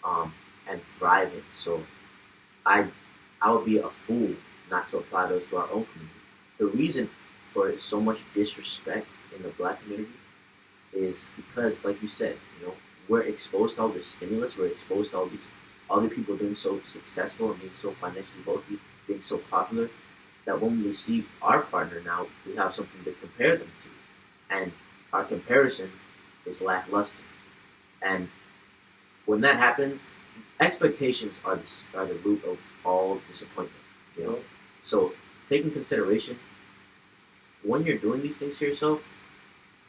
and thriving. So I would be a fool not to apply those to our own community. The reason for so much disrespect in the black community is because, like you said, we're exposed to all this stimulus. We're exposed to all these other people being so successful and being so financially wealthy, being so popular, that when we see our partner now, we have something to compare them to. And our comparison is lackluster. And when that happens, expectations are the root of all disappointment. So take in consideration, when you're doing these things to yourself,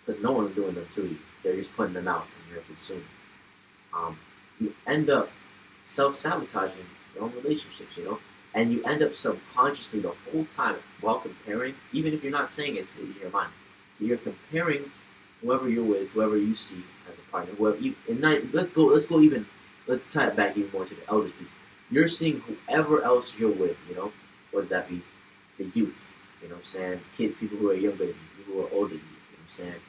because no one's doing them to you, they're just putting them out and you're consuming. You end up self-sabotaging your own relationships, and you end up subconsciously the whole time while comparing, even if you're not saying it in your mind, you're comparing whoever you're with, whoever you see as a partner, let's tie it back even more to the elders piece. You're seeing whoever else you're with, whether that be the youth, what I'm saying, kids, people who are younger than you, people who are older than you, what I'm saying,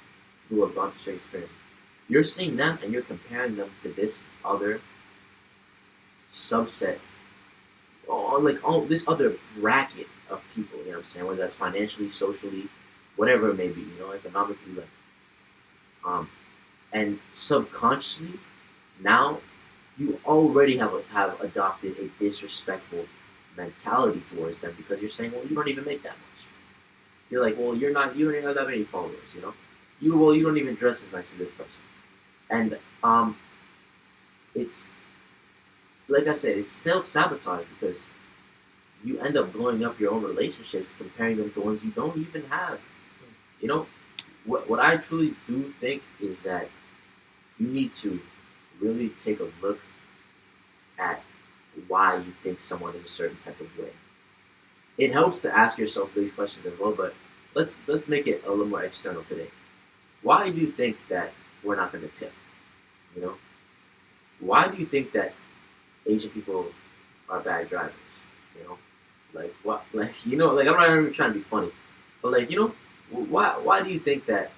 people who have gone through certain experiences. You're seeing them and you're comparing them to this other subset, or this other bracket of people, what I'm saying, whether that's financially, socially, whatever it may be, economically, and subconsciously, now you already have adopted a disrespectful mentality towards them because you're saying, well, you don't even make that much. You're like, well, you don't even have that many followers, you don't even dress as nice as this person. And it's, like I said, it's self-sabotage because you end up blowing up your own relationships, comparing them to ones you don't even have. What I truly do think is that you need to really take a look at why you think someone is a certain type of way. It helps to ask yourself these questions as well, but let's make it a little more external today. Why do you think that we're not going to tip? Why do you think that Asian people are bad drivers? Like what? I'm not even trying to be funny, but why do you think that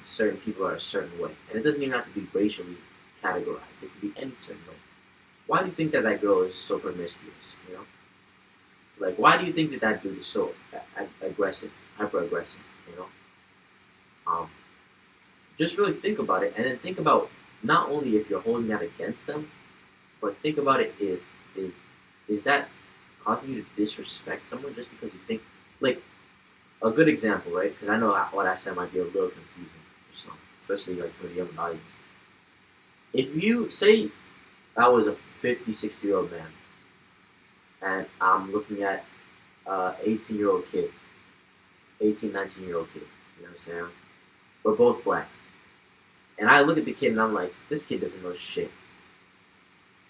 certain people are a certain way? And it doesn't even have to be racially categorized. It could be any certain way. Why do you think that girl is so promiscuous? Why do you think that dude is so aggressive, hyper aggressive? Just really think about it, and then think about not only if you're holding that against them, but think about it is that causing you to disrespect someone just because you think, a good example, right? Because I know what I said might be a little confusing for some, especially some of the younger audience. If you say I was a 50, 60-year-old man, and I'm looking at 18-year-old kid, 18, 19-year-old kid, you know what I'm saying? We're both black. And I look at the kid and I'm like, this kid doesn't know shit.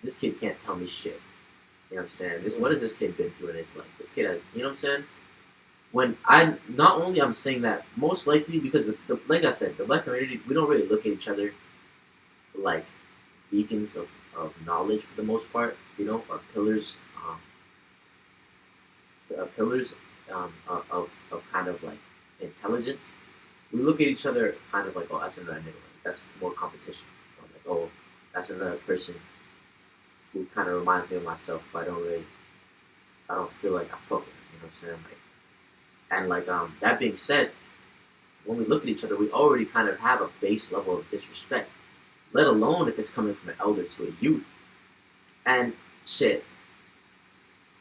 This kid can't tell me shit. You know what I'm saying? What has this kid been through in his life? This kid has, you know what I'm saying? When not only I'm saying that, most likely because, like I said, the black community, we don't really look at each other like beacons of knowledge for the most part, you know, or pillars, of kind of like intelligence. We look at each other kind of like, oh, that's another nigga. That's more competition. Or like, oh, that's another person who kind of reminds me of myself, but I don't feel like I fuck with him. You know what I'm saying? That being said, when we look at each other, we already kind of have a base level of disrespect, let alone if it's coming from an elder to a youth. And shit,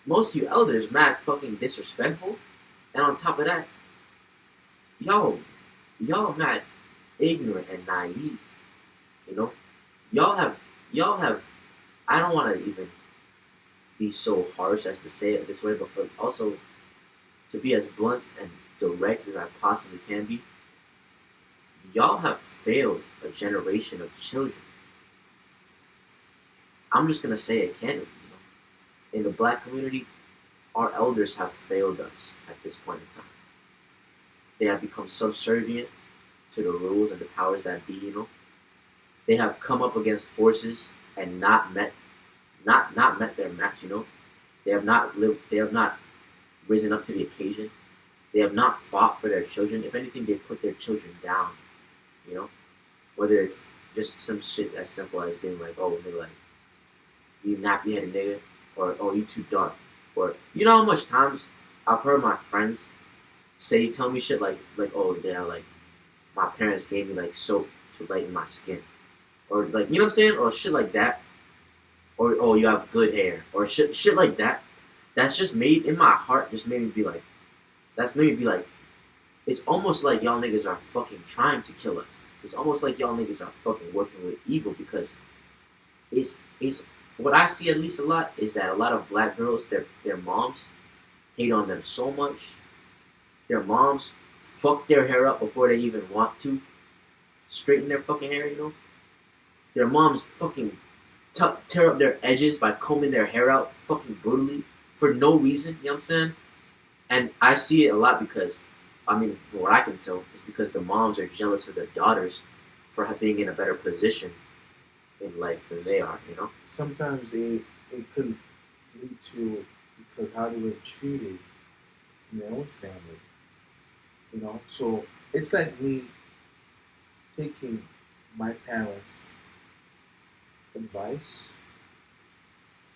most of you elders mad fucking disrespectful, and on top of that, y'all mad ignorant and naive. You know, y'all have. I don't want to even be so harsh as to say it this way, but also to be as blunt and direct as I possibly can be. Y'all have failed a generation of children. I'm just gonna say it candidly. You know, in the black community, our elders have failed us at this point in time. They have become subservient to the rules and the powers that be. You know, they have come up against forces and not met their match. You know, they have not risen up to the occasion. They have not fought for their children. If anything, they've put their children down. You know, whether it's just some shit as simple as being like, oh, nigga, like, you nappy headed nigga, or oh, you too dark, or you know how much times I've heard my friends tell me shit like oh yeah, like my parents gave me like soap to lighten my skin, or like, you know what I'm saying, or shit like that, or oh, you have good hair, or shit like that. That's just made in my heart. Just made me be like, it's almost like y'all niggas are fucking trying to kill us. It's almost like y'all niggas are fucking working with evil, because it's what I see at least a lot is that a lot of black girls, their moms hate on them so much. Their moms fuck their hair up before they even want to straighten their fucking hair, you know? Their moms fucking tear up their edges by combing their hair out fucking brutally for no reason, you know what I'm saying? And I see it a lot because, I mean, from what I can tell, it's because the moms are jealous of their daughters for being in a better position in life than they are, you know? Sometimes it could lead to because how they were treated in their own family, you know? So it's like me taking my parents' advice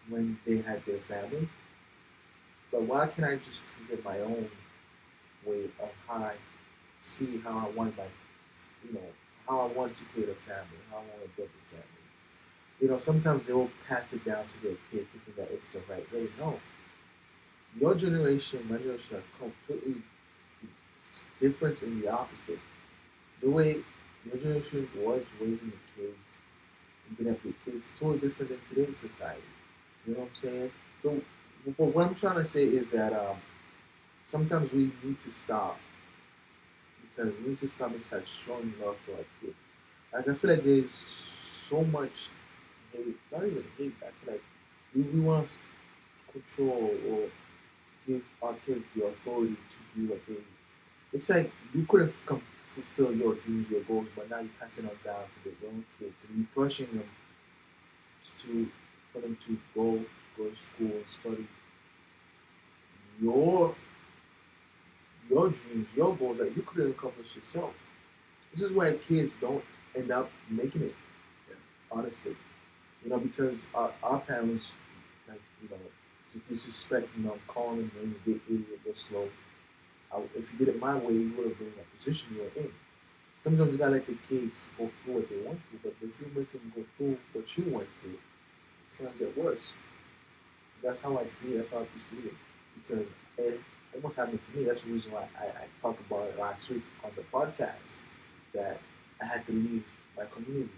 when they had their family, but why can't I just create my own way of how I see how I want my, you know, how I want to create a family, how I want to build a family. You know, sometimes they will pass it down to their kids thinking that it's the right way. No. Your generation, my generation are completely different in the opposite. The way your generation was raising the kids and bringing up your kids is totally different than today's society. You know what I'm saying? So what I'm trying to say is that sometimes we need to stop, because we need to stop and start showing love to our kids. Like, I feel like there's so much hate, not even hate, I feel like we want to control or give our kids the authority to do what they. It's like you couldn't fulfill your dreams, your goals, but now you're passing them down to their own kids, and you're pushing them for them to go to school and study your dreams, your goals that you couldn't accomplish yourself. This is why kids don't end up making it, honestly. You know, because our parents, like, you know, to disrespect, you know, calling them names, they're idiot, they're slow. If you did it my way, you would have been in a position you were in. Sometimes you gotta let the kids go through what they want to, but if you make them go through what you went through, it's gonna get worse. That's how I see it, that's how I perceive it. Because it almost happened to me. That's the reason why I talked about it last week on the podcast, that I had to leave my community.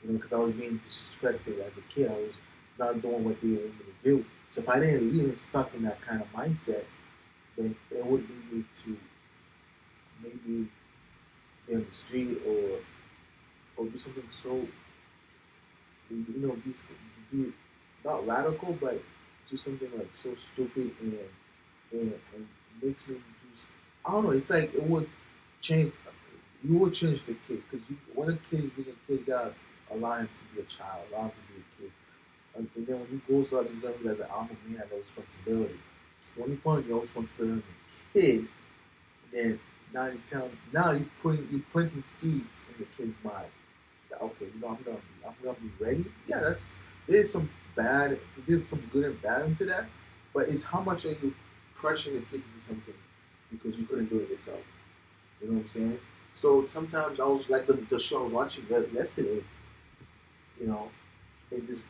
You know, because I was being disrespected as a kid. I was not doing what they wanted me to do. So if I didn't leave and stuck in that kind of mindset, then it would lead me to maybe play on the street or do something so be not radical, but do something like so stupid and makes me do. I don't know. It's like it would change. You would change the kid because when a kid is being a kid, you gotta allow him to be a child, allow him to be a kid. And then when he grows up, he's gonna be like, I'm a man, I have a responsibility. When you put your responsibility on the kid, then now you're planting seeds in the kid's mind. That, okay, I'm gonna be ready. Yeah, there's some good and bad into that, but it's how much are you pressuring the kid to do something because you couldn't do it yourself. You know what I'm saying? So sometimes I was like the show I was watching yesterday, and this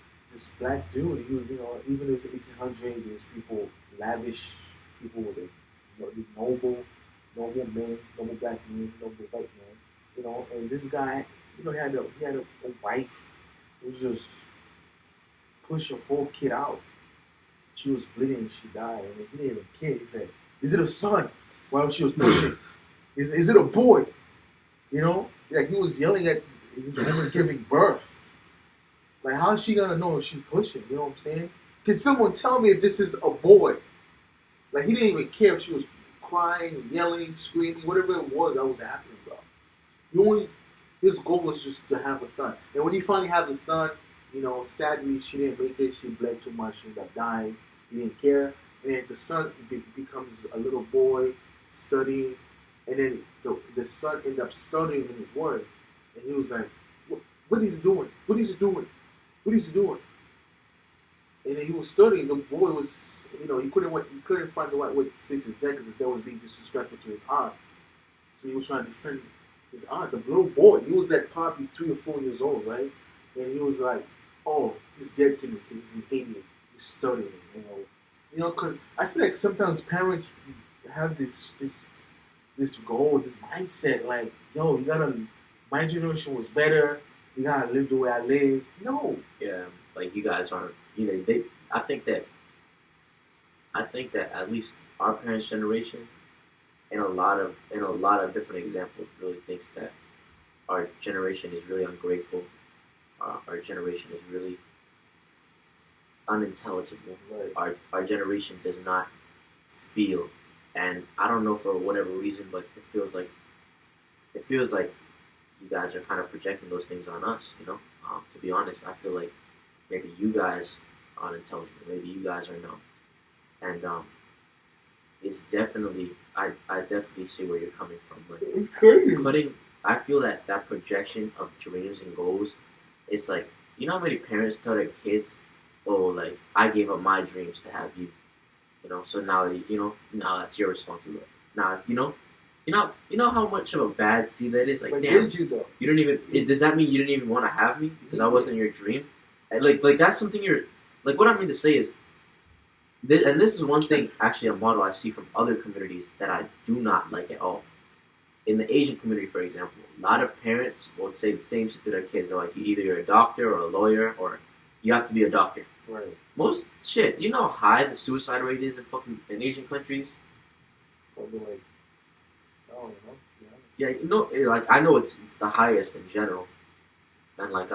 black dude, he was, even though it's the 1800s, there's people, lavish people with noble men, noble black men, noble white men, and this guy, he had a wife who was just push a whole kid out. She was bleeding and she died, and he didn't even care. He said, "Is it a son?" While she was pushing, is it a boy? Like he was yelling at his woman giving birth. Like, how is she gonna know if she's pushing? You know what I'm saying? Can someone tell me if this is a boy? Like, he didn't even care if she was crying, yelling, screaming, whatever it was that was happening, bro. His goal was just to have a son. And when he finally had the son, sadly, she didn't make it. She bled too much. She ended up dying. He didn't care. And then the son becomes a little boy studying. And then the son ended up studying in his word. And he was like, what is he doing? What is he doing? What is he doing? And then he was studying. The boy was, he couldn't find the right way to say to his dad because his dad was being disrespectful to his aunt. So he was trying to defend his aunt. The little boy, he was like probably 3 or 4 years old, right? And he was like, oh, he's dead to me because he's an idiot. He's studying, because I feel like sometimes parents have this goal, this mindset, like, yo, my generation was better. You gotta live the way I live. No. Yeah, like you guys aren't. I think that at least our parents' generation, in a lot of different examples, really thinks that our generation is really ungrateful. Our generation is really unintelligible. Right. Our generation does not feel, and I don't know for whatever reason, but it feels like you guys are kind of projecting those things on us. To be honest, I feel like maybe you guys are unintelligible, maybe you guys are numb, and it's definitely I definitely see where you're coming from. Like, it's crazy. I feel that projection of dreams and goals. It's like, how many parents tell their kids, oh, like, I gave up my dreams to have you, so now, now that's your responsibility. Now it's, you know how much of a bad seed that is? Like, but damn, did you though? You don't even, does that mean you didn't even want to have me because I wasn't your dream? Like that's something like, what I mean to say is, and this is one thing, actually, a model I see from other communities that I do not like at all. In the Asian community, for example, a lot of parents will say the same shit to their kids. They're like, either you're a doctor or a lawyer, or you have to be a doctor. Right. Most shit, you know how high the suicide rate is in Asian countries? Probably like, I don't know. Yeah, like, I know it's the highest in general, and like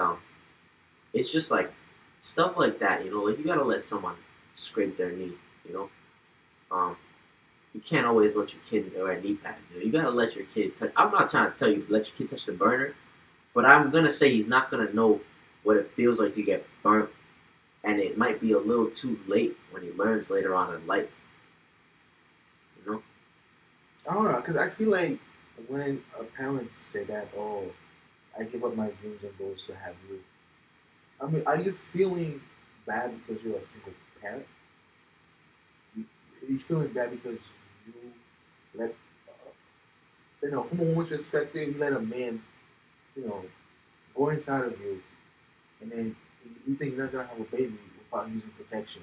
it's just like stuff like that. Like, you gotta let someone scrape their knee. You can't always let your kid wear knee pads. You gotta let your kid touch. I'm not trying to tell you to let your kid touch the burner, but I'm gonna say he's not gonna know what it feels like to get burnt, and it might be a little too late when he learns later on in life. I don't know, because I feel like when parents say that, oh, I give up my dreams and goals to have you. I mean, are you feeling bad because you're a single parent? Are you feeling bad because you let, from a woman's perspective, you let a man, go inside of you, and then you think you're not going to have a baby without using protection.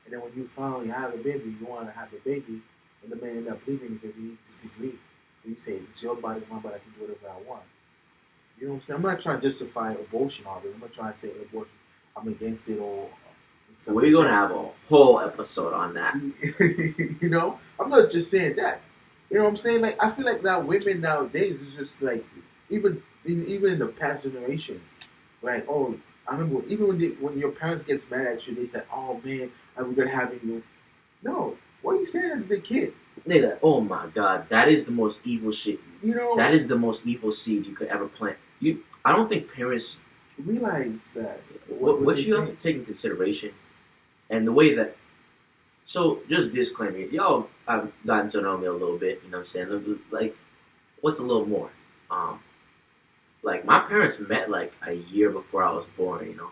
And then when you finally have a baby, you want to have the baby, and the man end up leaving because he disagreed. And you say, it's your body, my body, I can do whatever I want. You know what I'm saying? I'm not trying to justify abortion already. I'm not trying to say abortion, I'm against it or... We're going to have a whole episode on that. I'm not just saying that. You know what I'm saying? Like I feel like that women nowadays is just like even in the past generation, like oh I remember even when your parents gets mad at you, they say oh man are we gonna having you? No, what are you saying to the kid? Nigga, oh my god, that is the most evil shit. You know that is the most evil seed you could ever plant. I don't think parents realize that what you have to take in consideration, and the way that. So just disclaimer, y'all have gotten to know me a little bit. You know what I'm saying? Like, what's a little more? Like my parents met like a year before I was born. You know,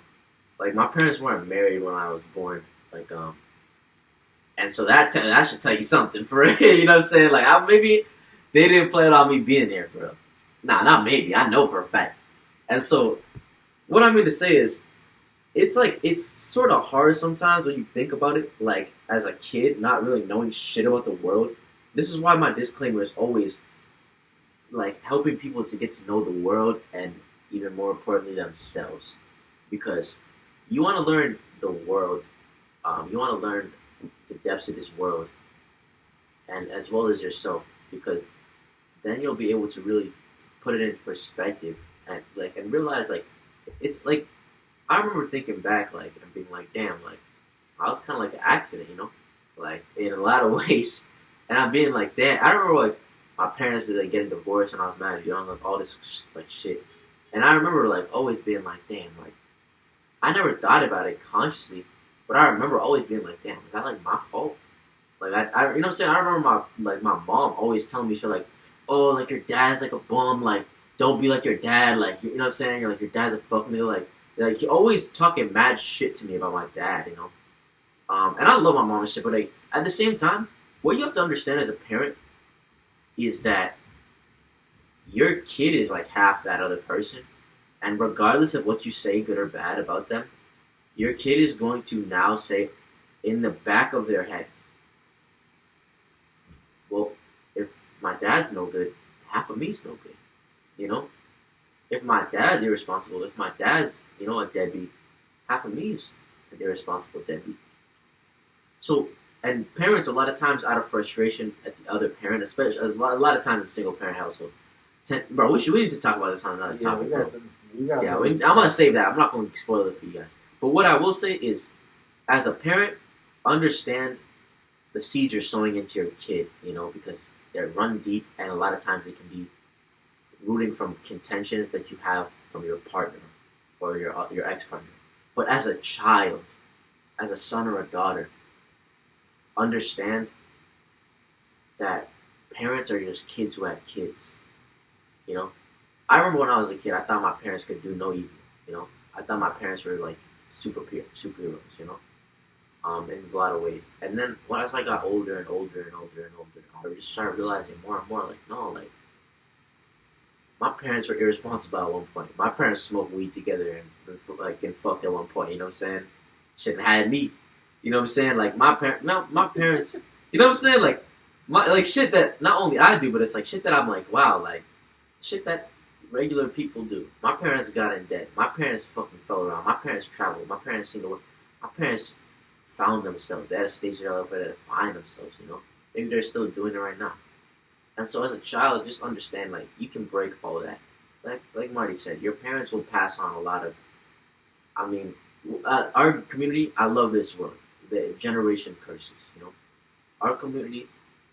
like my parents weren't married when I was born. Like and so that should tell you something for real. You know what I'm saying? Like maybe they didn't plan on me being there for real. Nah, not maybe. I know for a fact. And so what I mean to say is, it's like it's sort of hard sometimes when you think about it. Like as a kid, not really knowing shit about the world. This is why my disclaimer is always like helping people to get to know the world and even more importantly themselves, because you want to learn the world. You want to learn the depths of this world, and as well as yourself, because then you'll be able to really put it into perspective and realize like it's like I remember thinking back like and being like damn like I was kind of like an accident, you know, like in a lot of ways, and I'm being like damn. I remember like my parents did like getting divorced when I was mad young, like all this like shit, and I remember like always being like damn like I never thought about it consciously, but I remember always being like damn was that like my fault? Like I you know what I'm saying? I remember my mom always telling me shit like, oh like your dad's like a bum, like don't be like your dad, like you know what I'm saying? You're like your dad's a fuck nigga, like he always talking mad shit to me about my dad, you know. And I love my mom and shit, but like at the same time, what you have to understand as a parent is that your kid is like half that other person, and regardless of what you say, good or bad about them, your kid is going to now say in the back of their head, well, if my dad's no good, half of me's no good. You know? If my dad's irresponsible, if my dad's, you know, a deadbeat, half of me's an irresponsible deadbeat. So, and parents, a lot of times out of frustration at the other parent, especially a lot of times in single parent households, bro, we need to talk about this on another topic, bro. I'm going to save that. I'm not going to spoil it for you guys. But what I will say is, as a parent, understand the seeds you're sowing into your kid, you know, because they're run deep, and a lot of times they can be rooting from contentions that you have from your partner or your ex-partner. But as a child, as a son or a daughter, understand that parents are just kids who have kids, you know? I remember when I was a kid, I thought my parents could do no evil, you know? I thought my parents were like superheroes, you know? In a lot of ways. And then as I got older and older and older and older, I just started realizing more and more, like, no, like, my parents were irresponsible at one point. My parents smoked weed together and fucked at one point, you know what I'm saying? Shouldn't have had me. You know what I'm saying? Like, my parents, you know what I'm saying? Like, shit that not only I do, but it's like shit that I'm like, wow, like, shit that regular people do. My parents got in debt. My parents fucking fell around. My parents traveled. My parents seen the world. My parents found themselves. They had a stage in their life where they had to find themselves, you know? Maybe they're still doing it right now. And so as a child, just understand, like, you can break all of that. Like Marty said, your parents will pass on a lot of, I mean, our community, I love this word, the generation curses, you know? Our community,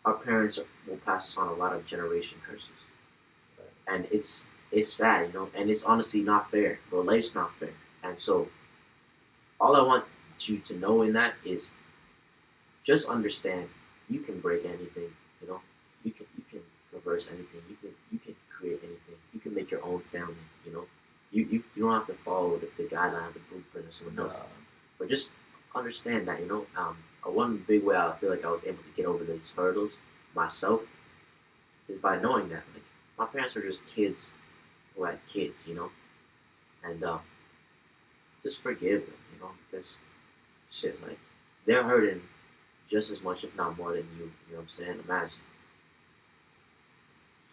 our parents will pass us on a lot of generation curses. And it's sad, you know? And it's honestly not fair. But life's not fair. And so, all I want you to know in that is just understand you can break anything, you know? You can reverse anything. You can create anything. You can make your own family. You know, you don't have to follow the guideline, the blueprint of someone else. But just understand that, you know, one big way I feel like I was able to get over these hurdles myself is by knowing that, like, my parents were just kids who had kids, you know, and just forgive them, you know, because shit, like, they're hurting just as much, if not more than you. You know what I'm saying? Imagine.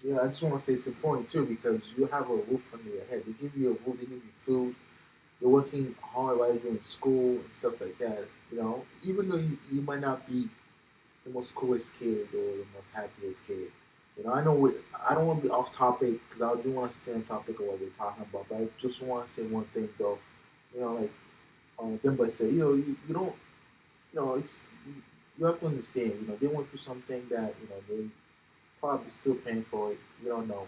Yeah, I just want to say it's important too because you have a roof under your head. They give you a roof, they give you food. You're working hard while you're in school and stuff like that. You know, even though you might not be the most coolest kid or the most happiest kid, I know I don't want to be off topic because I do want to stay on topic of what we're talking about. But I just want to say one thing though. Like Demba said, you don't, it's you have to understand. They went through something that they probably still paying for it. You don't know.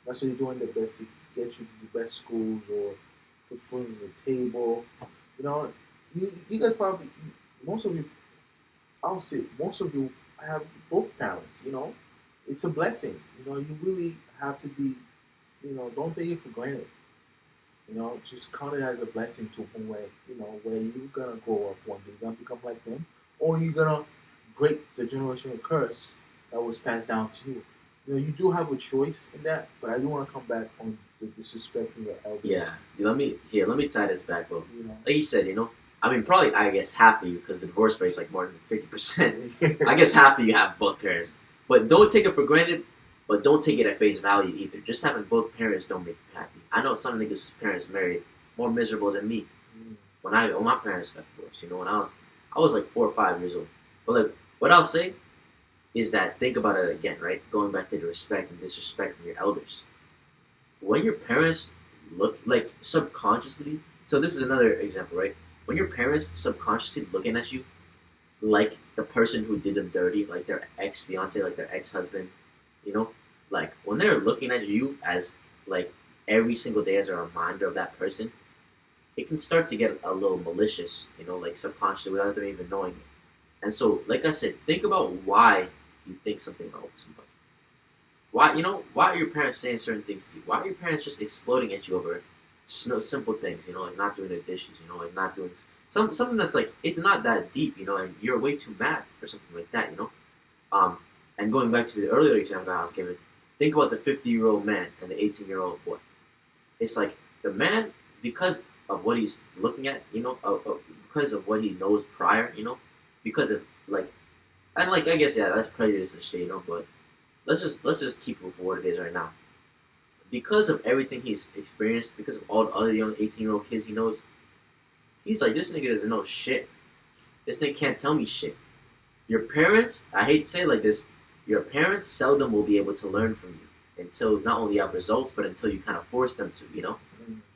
That's why they're doing their best to get you to the best schools or put food on the table. You know, you guys probably most of you. I'll say most of you have both parents. It's a blessing. You really have to be. Don't take it for granted. Just count it as a blessing to a way. Where you're gonna grow up one day, you're gonna become like them, or you're gonna break the generational curse that was passed down to you. You do have a choice in that, but I do want to come back on the disrespecting your elders. Let me tie this back, bro. You know, Like you said, I mean, probably I guess half of you, because the divorce rate's like more than 50%. I guess half of you have both parents, but don't take it for granted. But don't take it at face value either. Just having both parents don't make you happy. I know some niggas whose parents married more miserable than me. When my parents got divorced, when I was like 4 or 5 years old. But like what I'll say is that think about it again, right? Going back to the respect and disrespecting your elders. When your parents look like subconsciously, so this is another example, right? When your parents subconsciously looking at you like the person who did them dirty, like their ex-fiance, like their ex-husband, like when they're looking at you as like every single day as a reminder of that person, it can start to get a little malicious, like subconsciously without them even knowing it. And so, like I said, think about why you think something about somebody. Why are your parents saying certain things to you? Why are your parents just exploding at you over simple things, like not doing the dishes, like not doing something that's like, it's not that deep, and you're way too mad for something like that, And going back to the earlier example that I was given, think about the 50-year-old man and the 18-year-old boy. It's like the man, because of what he's looking at, because of what he knows prior, because of I guess that's prejudice and shit, but let's just keep it for what it is right now. Because of everything he's experienced, because of all the other young 18-year-old kids he knows, he's like, this nigga doesn't know shit. This nigga can't tell me shit. Your parents, I hate to say it like this, your parents seldom will be able to learn from you until not only you have results, but until you kind of force them to,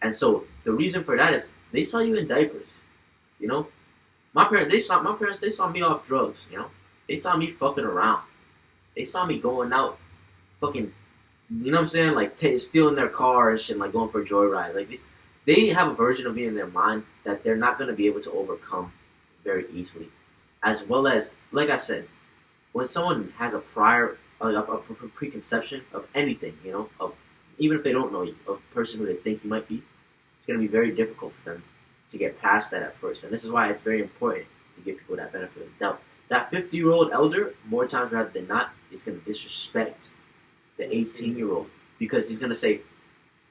And so the reason for that is they saw you in diapers, My parents, they saw me off drugs, They saw me fucking around. They saw me going out, fucking, like stealing their car and shit, like going for joyrides. Like this, they have a version of me in their mind that they're not going to be able to overcome very easily. As well as, like I said, when someone has a prior, a preconception of anything, of even if they don't know you, of a person who they think you might be, it's going to be very difficult for them to get past that at first. And this is why it's very important to give people that benefit of the doubt. That 50-year-old elder, more times rather than not, is going to disrespect the 18-year-old because he's going to say,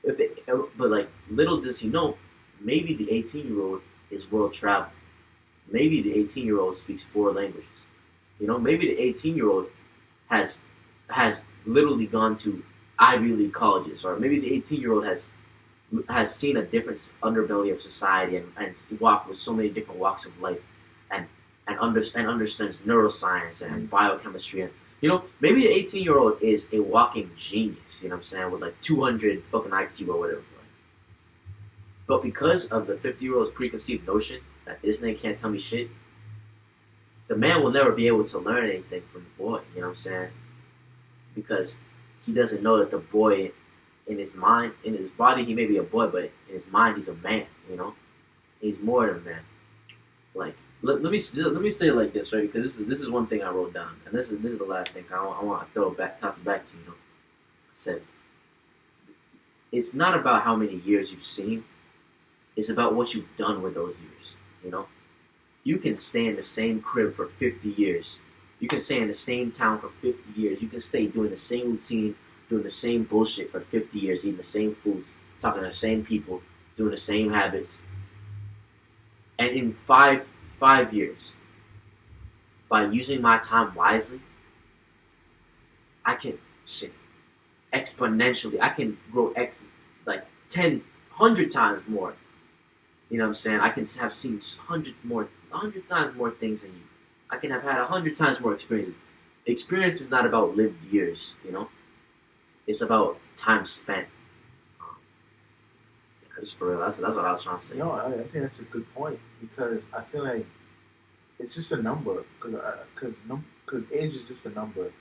but like little does he know, maybe the 18-year-old is world travel. Maybe the 18-year-old speaks 4 languages. Maybe the 18-year-old has literally gone to Ivy League colleges, or maybe the 18-year-old has seen a different underbelly of society and walked with so many different walks of life, and understands neuroscience and biochemistry, and maybe the 18-year-old is a walking genius. With like 200 fucking IQ or whatever. But because of the 50-year-old's preconceived notion that this nigga can't tell me shit, the man will never be able to learn anything from the boy, because he doesn't know that the boy, in his mind, in his body, he may be a boy, but in his mind, he's a man, He's more than a man. Like, let me say it like this, right? Because this is one thing I wrote down, and this is the last thing I want to toss it back to you. I said, it's not about how many years you've seen, it's about what you've done with those years, You can stay in the same crib for 50 years. You can stay in the same town for 50 years. You can stay doing the same routine, doing the same bullshit for 50 years, eating the same foods, talking to the same people, doing the same habits. And in five years, by using my time wisely, I can exponentially. I can grow 10, 100 times more. I can have seen 100 times more things than you. I can have had 100 times more experiences. experience is not about lived years, you know? It's about time spent. Um, just for real, that's what I was trying to say. No, I think that's a good point because I feel like it's just a number because age is just a number.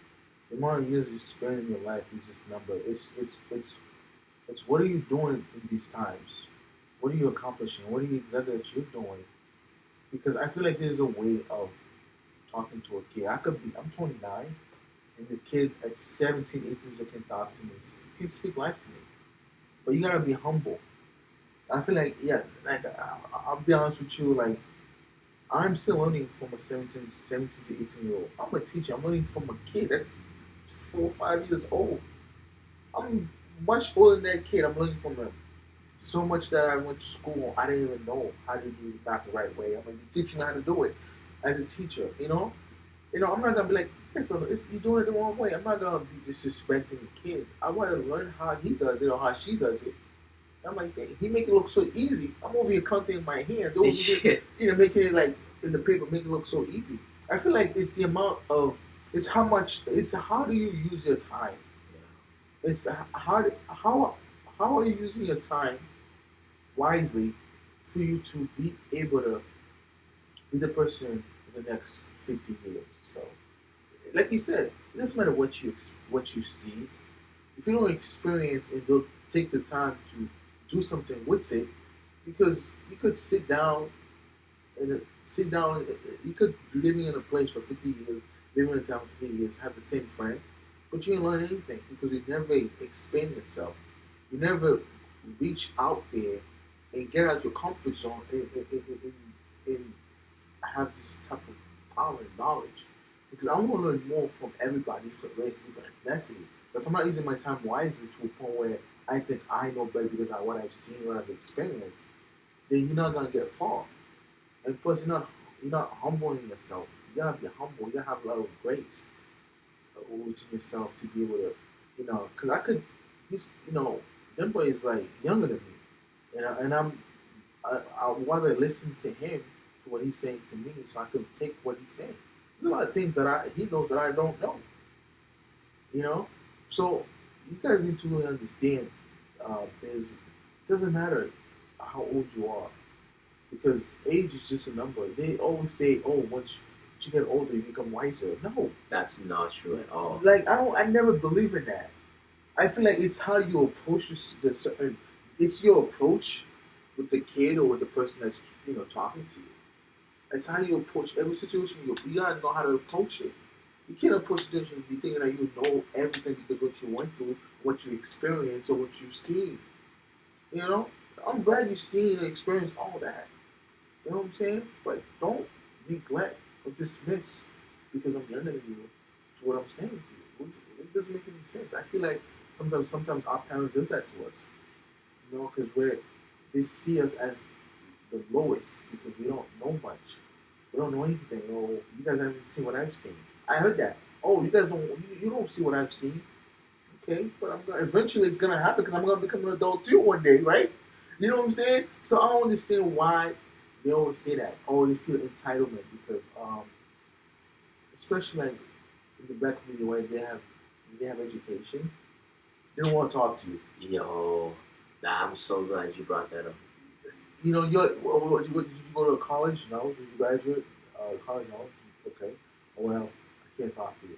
The amount of years you spend in your life is just a number. It's what are you doing in these times? What are you accomplishing? What are you exactly that you're doing? Because I feel like there's a way of talking to a kid. I'm 29, and the kid at 17, 18 years old can talk to me. He can speak life to me. But you gotta be humble. I feel like, yeah, like I'll be honest with you, like I'm still learning from a 17 to 18-year-old. I'm a teacher. I'm learning from a kid that's 4 or 5 years old. I'm much older than that kid. I'm learning from him. So much that I went to school, I didn't even know how to do math the right way. I'm like teaching me how to do it as a teacher. I'm not gonna be like, yes, you're doing it the wrong way. I'm not gonna be disrespecting the kid. I want to learn how he does it or how she does it. I'm like, dang, he make it look so easy. I'm over here counting in my hand. Over here, making it like in the paper, make it look so easy. I feel like it's the amount of, it's how do you use your time? It's how are you using your time wisely for you to be able to be the person in the next 50 years. So, like you said, it doesn't matter what you seize. If you don't experience and don't take the time to do something with it, because you could you could be living in a place for 50 years, living in a town for 50 years, have the same friend, but you didn't learn anything because you never expand yourself. You never reach out there and get out your comfort zone and have this type of power and knowledge. Because I want to learn more from everybody, different race, different ethnicity. But if I'm not using my time wisely to a point where I think I know better because of what I've seen, what I've experienced, then you're not gonna get far. And plus, you're not humbling yourself. You gotta be humble. You gotta have a lot of grace within yourself to be able to, because Denver is like younger than me, and I want to listen to him, to what he's saying to me, so I can take what he's saying. There's a lot of things that he knows that I don't know. So you guys need to really understand. It doesn't matter how old you are, because age is just a number. They always say, "Oh, once you get older, you become wiser." No, that's not true at all. Like I never believe in that. I feel like it's how you approach it's your approach with the kid or with the person that's talking to you. It's how you approach every situation. You gotta know how to approach it. You can't approach the situation you thinking that you know everything because what you went through, what you experienced, or what you've seen. I'm glad you've seen and experienced all that. You know what I'm saying? But don't neglect or dismiss because I'm younger than you to what I'm saying to you. It doesn't make any sense. I feel like sometimes our parents does that to us. Because they see us as the lowest because we don't know much. We don't know anything. Oh, you guys haven't seen what I've seen. I heard that. Oh, you guys don't see what I've seen. Okay, but eventually it's gonna happen because I'm gonna become an adult too one day, right? You know what I'm saying? So I don't understand why they always say that. Oh, they feel entitlement because, especially like in the black community where they have education, they don't want to talk to you. Yo, I'm so glad you brought that up. Did you go to college? No. Did you graduate? College? No. Okay. Well, I can't talk to you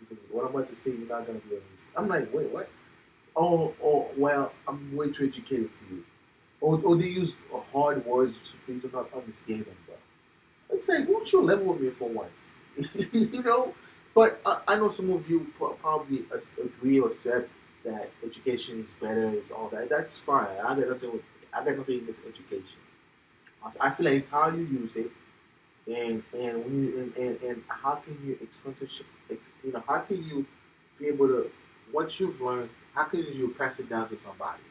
because what I'm about to say, you're not gonna be able to see. I'm like, wait, what? Oh, well, I'm way too educated for you. Or they use hard words for you to not understand them, bro. I'd say, won't you level with me for once? But I know some of you probably agree or accept that education is better. It's all that. That's fine. I got nothing against education. I feel like it's how you use it, and how can you explain to how can you be able to what you've learned? How can you pass it down to somebody?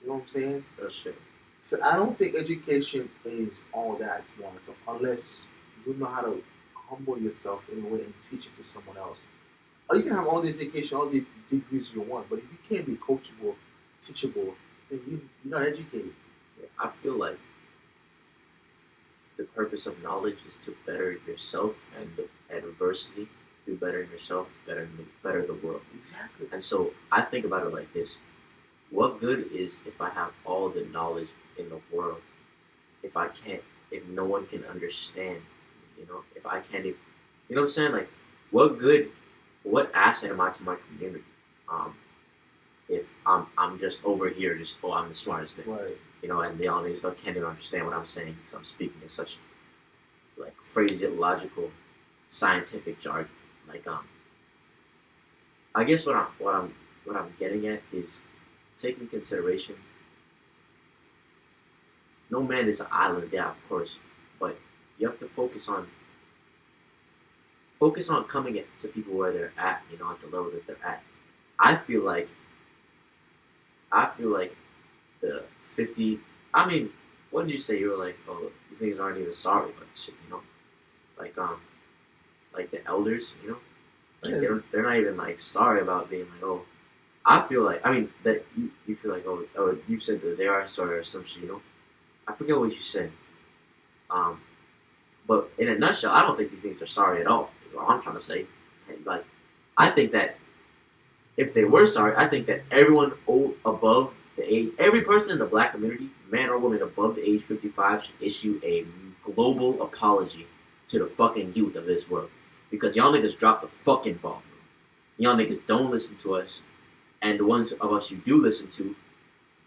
You know what I'm saying? That's true. So I don't think education is all that to be honest, unless you know how to humble yourself in a way and teach it to someone else. Or you can have all the education, all the degrees you want, but if you can't be coachable, teachable, then you're not educated. Yeah, I feel like the purpose of knowledge is to better yourself and adversity do better in yourself, better the world. Exactly. And so I think about it like this: what good is if I have all the knowledge in the world if I can't, if no one can understand, if I can't even, what I'm saying? Like, what good, what asset am I to my community? If I'm just over here, just, oh, I'm the smartest thing, Right. And the audience can't even understand what I'm saying because I'm speaking in such, like, phraseological, scientific jargon. Like, I guess what I'm getting at is taking consideration. No man is an island, yeah, of course, but you have to focus on coming to people where they're at, at the level that they're at. I feel like the 50. I mean, what did you say? You were like, oh, these niggas aren't even sorry about this shit, like the elders, like they're not even like sorry about being like, oh. I feel like, I mean, that you feel like, oh, you said that they are sorry or some shit, I forget what you said. But in a nutshell, I don't think these things are sorry at all. Is what I'm trying to say. Like, I think that if they were sorry, I think that everyone above the age, every person in the black community, man or woman above the age 55, should issue a global apology to the fucking youth of this world. Because y'all niggas dropped the fucking ball. Y'all niggas don't listen to us. And the ones of us you do listen to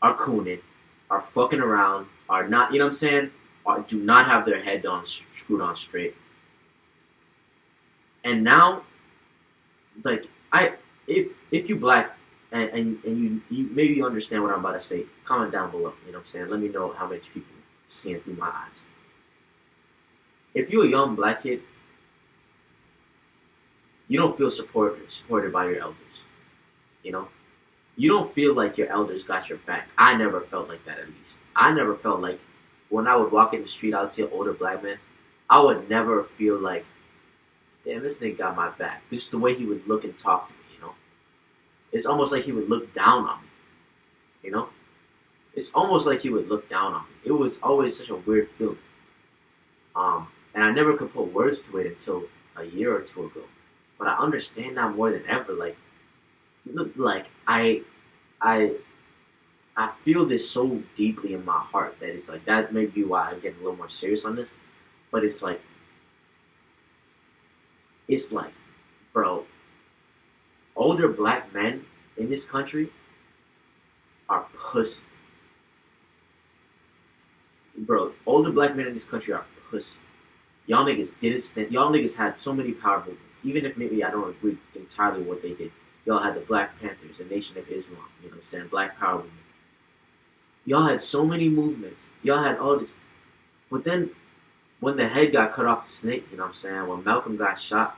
are cooning, are fucking around, are not, you know what I'm saying? Do not have their head screwed on straight. And now, like, if you black and you maybe you understand what I'm about to say, comment down below. You know what I'm saying? Let me know how many people seeing through my eyes. If you're a young black kid, you don't feel supported by your elders. You don't feel like your elders got your back. I never felt like that, at least. I never felt like when I would walk in the street, I would see an older black man. I would never feel like, damn, this nigga got my back. Just the way he would look and talk to me, It's almost like he would look down on me, It's almost like he would look down on me. It was always such a weird feeling. And I never could put words to it until a year or two ago. But I understand now more than ever. Like I feel this so deeply in my heart that it's like, that may be why I'm getting a little more serious on this. But it's like, bro, older black men in this country are pussy. Bro, older black men in this country are pussy. Y'all niggas didn't stand. Y'all niggas had so many power movements. Even if maybe I don't agree entirely with what they did. Y'all had the Black Panthers, the Nation of Islam, you know what I'm saying? Black Power movement. Y'all had so many movements. Y'all had all this. But then, when the head got cut off the snake, you know what I'm saying? When Malcolm got shot,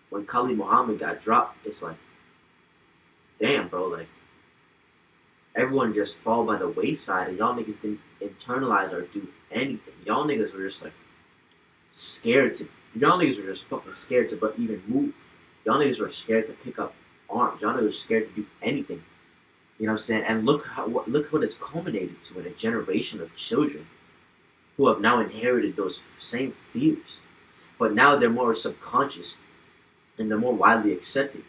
when Khalid Muhammad got dropped, it's like, damn, bro, like, everyone just fall by the wayside, and y'all niggas didn't internalize or do anything. Y'all niggas were just, like, y'all niggas were just fucking scared to but even move. Y'all niggas were scared to pick up arms. Y'all niggas were scared to do anything. You know what I'm saying? And look what it's culminated to in a generation of children who have now inherited those same fears. But now they're more subconscious and they're more widely accepted.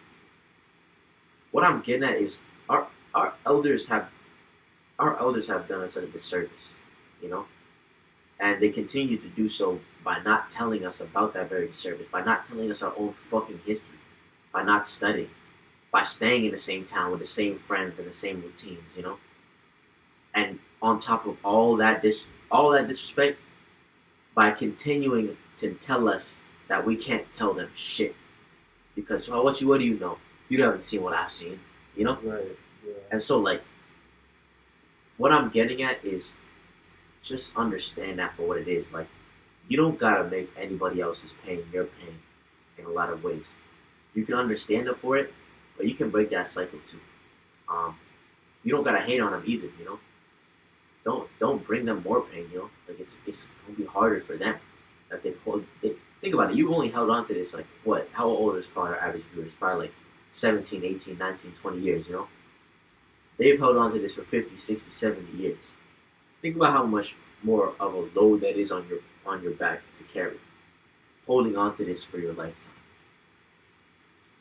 What I'm getting at is our elders have done us a disservice, and they continue to do so by not telling us about that very disservice, by not telling us our own fucking history, by not studying, by staying in the same town with the same friends and the same routines, And on top of all that disrespect, by continuing to tell us that we can't tell them shit. Because, what do you know? You haven't seen what I've seen, Right. Yeah. And so, like, what I'm getting at is just understand that for what it is. Like, you don't gotta make anybody else's pain your pain in a lot of ways. You can understand them for it, but you can break that cycle too. You don't gotta hate on them either, Don't bring them more pain, Like, it's gonna be harder for them. Like, think about it. You've only held on to this, like, what? How old is probably our average viewer? It's probably like 17, 18, 19, 20 years, They've held on to this for 50, 60, 70 years. Think about how much more of a load that is on your back to carry. Holding on to this for your lifetime.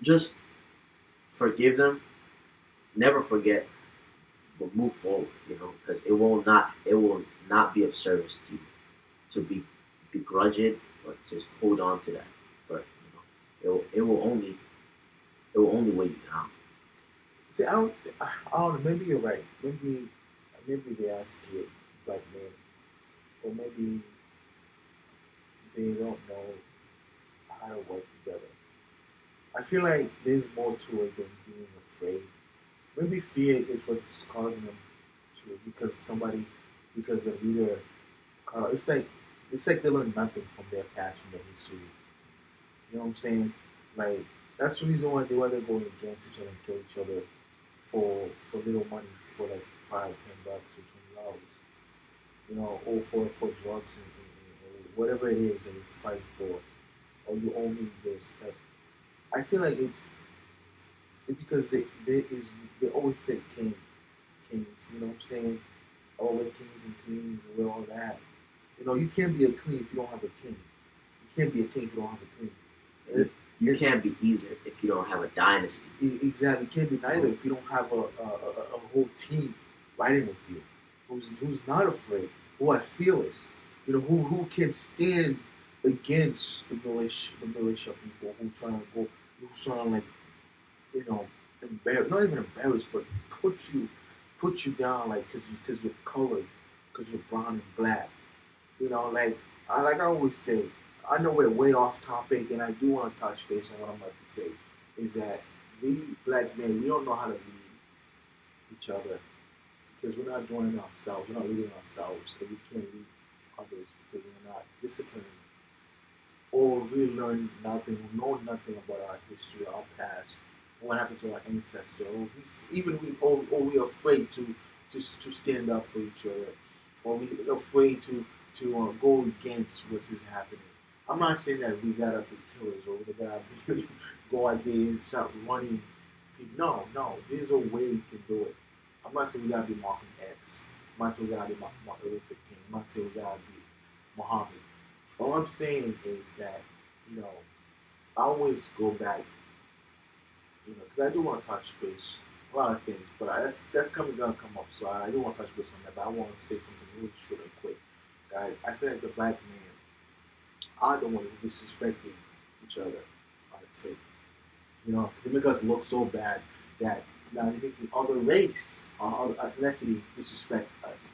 just forgive them, never forget, but move forward. Because it will not be of service to you to be begrudge it or to hold on to that. But it will only weigh you down. See, I don't know. Maybe you're right. Maybe they are scared, black men, or maybe they don't know how to work together. I feel like there's more to it than being afraid. Maybe fear is what's causing them to, because the leader. It's like they learn nothing from their past, from their history. You know what I'm saying? Like that's the reason why they're going against each other and kill each other for little money, for like $5, $10 or $20. Or for drugs and whatever it is that you fight for, or you owe me this. That I feel like it's because they always say kings. You know what I'm saying? Oh, we're kings and queens and we're all that. You can't be a queen if you don't have a king. You can't be a king if you don't have a queen. You can't be either if you don't have a dynasty. Exactly. You can't be neither if you don't have a whole team riding with you, who's not afraid, who are fearless. Who can stand against the militia people who's trying to like, embarrass, not even embarrass, but put you down, like, because you're colored, because you're brown and black. Like I always say, I know we're way off topic, and I do want to touch base on what I'm about to say. Is that we black men, we don't know how to lead each other because we're not doing it ourselves. We're not leading ourselves, so we can't lead others because we're not disciplined, or we learn nothing, we know nothing about our history, our past, what happened to our ancestors, or we're afraid to stand up for each other, or we're afraid to go against what is happening. I'm not saying that we gotta be killers or we gotta be, go out there and start running people. No, there's a way we can do it. I'm not saying we gotta be Malcolm X. I'm not saying we gotta be Martin Luther King. I'm not saying we gotta be Muhammad. All I'm saying is that, I always go back, because I do want to touch base a lot of things, but that's gonna come up. So I do want to touch base on that, but I want to say something really short and quick, guys. I feel like the black man are the ones disrespecting each other. Honestly, they make us look so bad that now they're making other race or other ethnicity disrespect us,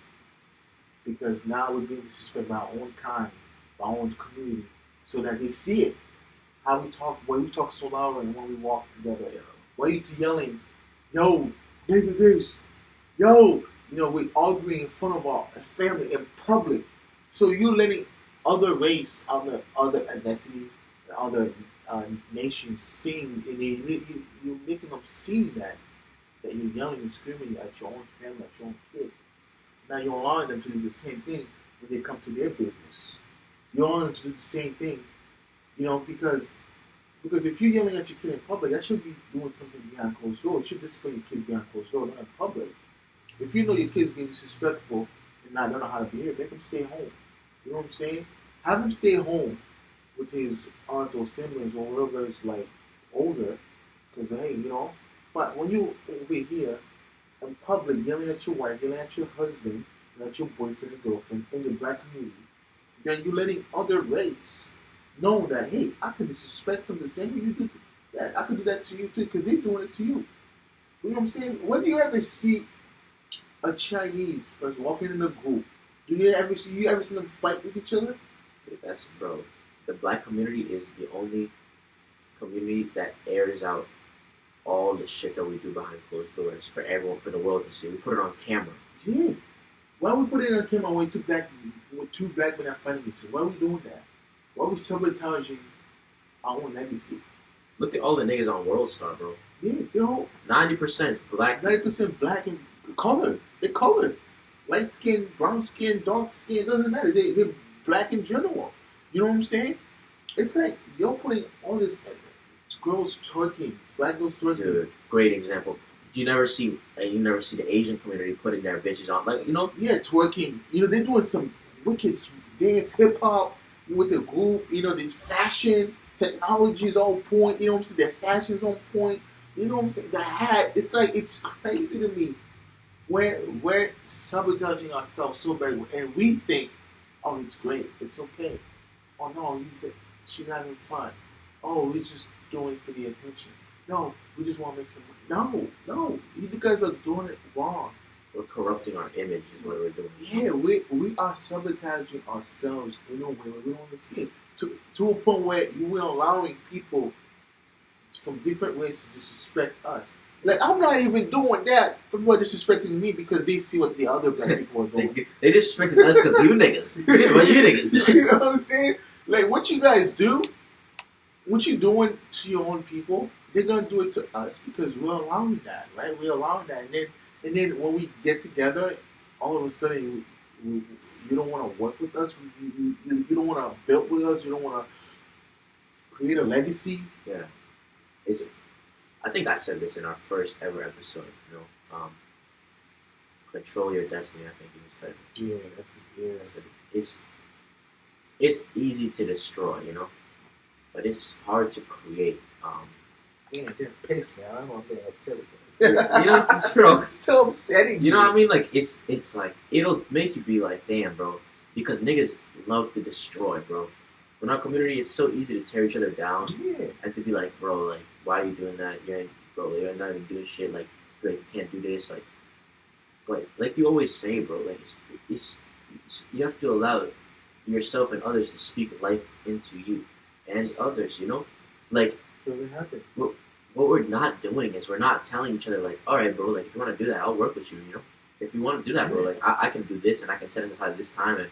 because now we're being disrespected by our own kind, by our own community, so that they see it. How we talk, why we talk so loud and when we walk together. Why you yelling, yo, nigga this, yo, we're arguing in front of our family in public. So you're letting other race, other ethnicity, other nations sing, and you're making them see that you're yelling and screaming at your own family, at your own kid. Now you're allowing them to do the same thing when they come to their business. You're allowing them to do the same thing, because if you're yelling at your kid in public, that should be doing something behind closed doors. You should discipline your kids behind closed doors, not in public. If you know your kid's being disrespectful and not know how to behave, make them stay home. You know what I'm saying? Have him stay home with his aunts or siblings or whoever is like older, because hey, But when you over here in public yelling at your wife, yelling at your husband, and at your boyfriend and girlfriend in the black community, then you're letting other race know that, hey, I can disrespect them the same way you do that. I could do that to you too, because they're doing it to you. You know what I'm saying? When do you ever see a Chinese person walking in a group? Do you ever see them fight with each other? Bro. The black community is the only community that airs out all the shit that we do behind closed doors for everyone, for the world to see. We put it on camera. Yeah. Why are we putting it on camera when two black men are fighting each other? Why are we doing that? Why are we sabotaging our own legacy? Look at all the niggas on World Star, bro. Yeah, they're all 90% is black. 90% black and colored. They're colored. Light skin, brown skin, dark skin, doesn't matter. They're black in general. You know what I'm saying? It's like you're putting all this girls twerking, black girls twerking. Dude, great example. You never see the Asian community putting their bitches on, Yeah, twerking. They're doing some wicked dance, hip hop with the group. The fashion. technology is on point. You know what I'm saying? Their fashion's on point. You know what I'm saying? The hat. It's like it's crazy to me. We're sabotaging ourselves so bad, and we think, oh, it's great, it's okay. Oh no, she's having fun. Oh, we're just doing it for the attention. No, we just want to make some money. No, you guys are doing it wrong. We're corrupting our image, is what we're doing. Yeah, we are sabotaging ourselves in a way where we don't even see it. To a point where we're allowing people from different ways to disrespect us. Like, I'm not even doing that. People are disrespecting me because they see what the other black people are doing. they disrespected us because you niggas. What you niggas doing? You know what I'm saying? Like, what you guys do, what you doing to your own people, they're going to do it to us because we're allowing that, right? We're allowing that. And then when we get together, all of a sudden, you don't want to work with us. You don't want to build with us. You don't want to create a legacy. Yeah. I think I said this in our first ever episode, control your destiny, I think it was titled. Yeah. It's easy to destroy, but it's hard to create. Damn, it pace, man. I don't know, I'm getting upset with this. Bro. It's so upsetting. You know what I mean? Like, it's like, it'll make you be like, damn, bro. Because niggas love to destroy, bro. In our community, it's so easy to tear each other down. Yeah. And to be like, bro, like, why are you doing that? You're not even doing shit. Like, you can't do this. Like, but like you always say, bro, like, it's you have to allow yourself and others to speak life into you and others, Like, doesn't happen. What we're not doing is we're not telling each other, like, all right, bro, like, if you want to do that, I'll work with you, If you want to do that, bro, like, I can do this and I can set it aside this time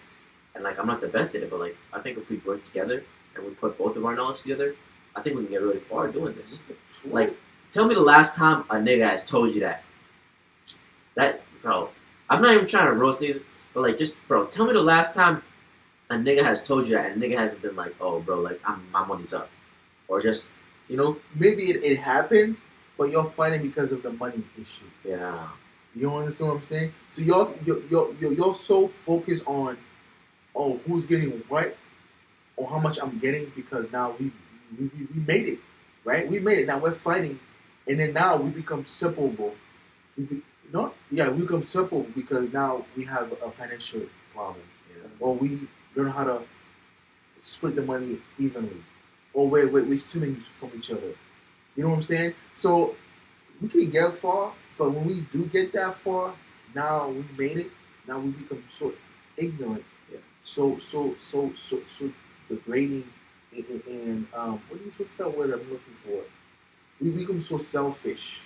and like, I'm not the best at it, but like, I think if we work together and we put both of our knowledge together, I think we can get really far doing this. Like, tell me the last time a nigga has told you that. That, bro, I'm not even trying to roast niggas, but like, just, bro, tell me the last time a nigga has told you that and a nigga hasn't been like, oh, bro, like, my money's up. Or just, Maybe it happened, but you're fighting because of the money issue. Yeah. You understand what I'm saying? So you're so focused on, oh, who's getting what, or how much I'm getting, because now we made it, right? We made it. Now we're fighting, and then now we become separable. We become separable because now we have a financial problem, or we don't know how to split the money evenly, or we're stealing from each other. You know what I'm saying? So we can get far, but when we do get that far, now we made it. Now we become so ignorant. So degrading, and what's that word I'm looking for? We become so selfish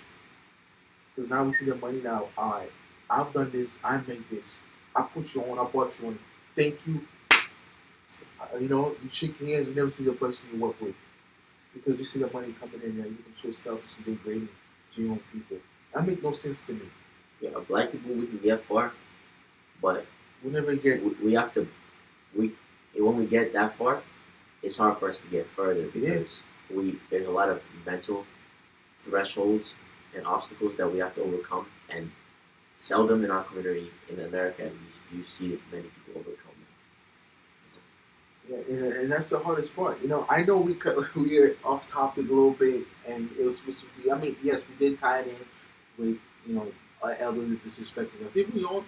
because now we see the money. Now, all right, I've done this, I made this, I put you on, I brought you on. Thank you. You shake hands, you never see the person you work with because you see the money coming in there. You become so selfish and degrading to your own people. That makes no sense to me. Yeah, black people, we can get far, but we never get. We have to. When we get that far, it's hard for us to get further because there's a lot of mental thresholds and obstacles that we have to overcome, and seldom in our community, in America at least, do you see many people overcome that. Yeah, and that's the hardest part. I know we're off topic a little bit, and it was supposed to be. I mean, yes, we did tie it in with our elders disrespecting us. Even your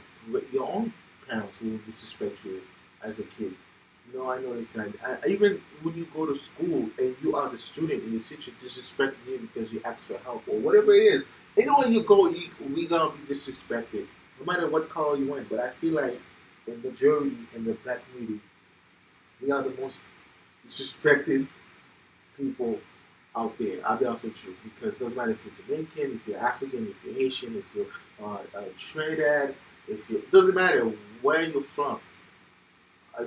own parents will disrespect you as a kid. I noticed that. Even when you go to school and you are the student and the teacher disrespecting you because you ask for help or whatever it is, anywhere you go, we gonna be disrespected, no matter what color you went. But I feel like the majority in the black community, we are the most disrespected people out there. I'll be honest with you, because it doesn't matter if you're Jamaican, if you're African, if you're Haitian, if you're Trinidad, it doesn't matter where you're from.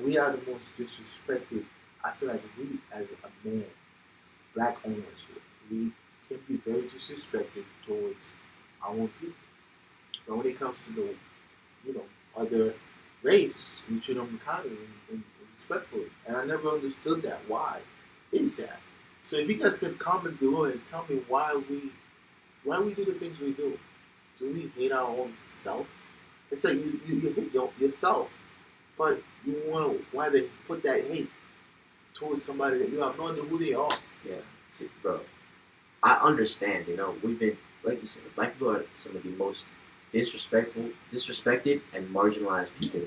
We are the most disrespected. I feel like we, as a man, black owners, we can be very disrespected towards our own people. But when it comes to the, other race, we treat them kindly and respectfully. And I never understood that. Why is that? So if you guys could comment below and tell me why we do the things we do. Do we hate our own self? It's like you hate yourself. But you want why they put that hate towards somebody that you have no idea who they are. Yeah, see, bro, I understand. You know, we've been like you said, black people are some of the most disrespected, and marginalized people.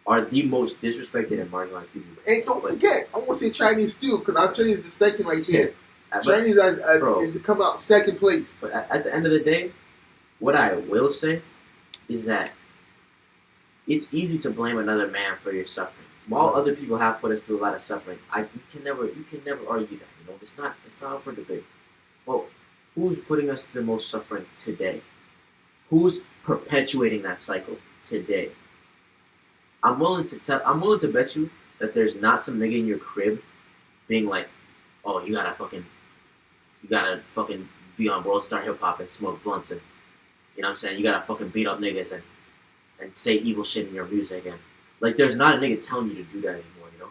Are the most disrespected and marginalized people. And don't forget, I want to say Chinese too, because our Chinese is second right here. Chinese to come out second place. But at the end of the day, what I will say is that it's easy to blame another man for your suffering. While other people have put us through a lot of suffering, you can never argue that. You know, it's not up for debate. Well, who's putting us through the most suffering today? Who's perpetuating that cycle today? I'm willing to bet you that there's not some nigga in your crib being like, oh, you gotta fucking be on World Star Hip Hop and smoke blunts and, you know what I'm saying, you gotta fucking beat up niggas and say evil shit in your music and, like, there's not a nigga telling you to do that anymore, you know?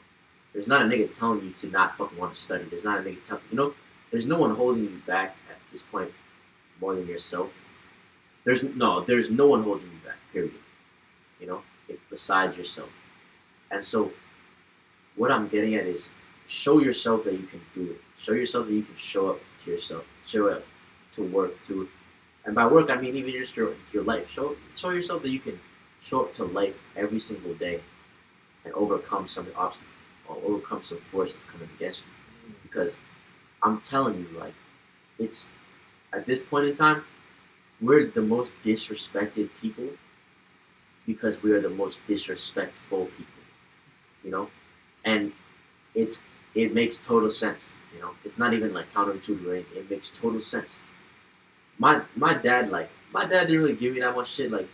There's not a nigga telling you to not fucking want to study. There's not a nigga telling, you know? There's no one holding you back at this point more than yourself. There's no one holding you back, period. You know? Besides yourself. And so what I'm getting at is show yourself that you can do it. Show yourself that you can show up to yourself. Show up to work, to, and by work I mean even just your life. Show yourself that you can show up to life every single day and overcome some obstacle or overcome some force that's coming against you. Because I'm telling you, like, it's at this point in time, we're the most disrespected people because we are the most disrespectful people, you know? And it makes total sense, you know? It's not even like counterintuitive or anything. It makes total sense. My dad didn't really give me that much shit, like,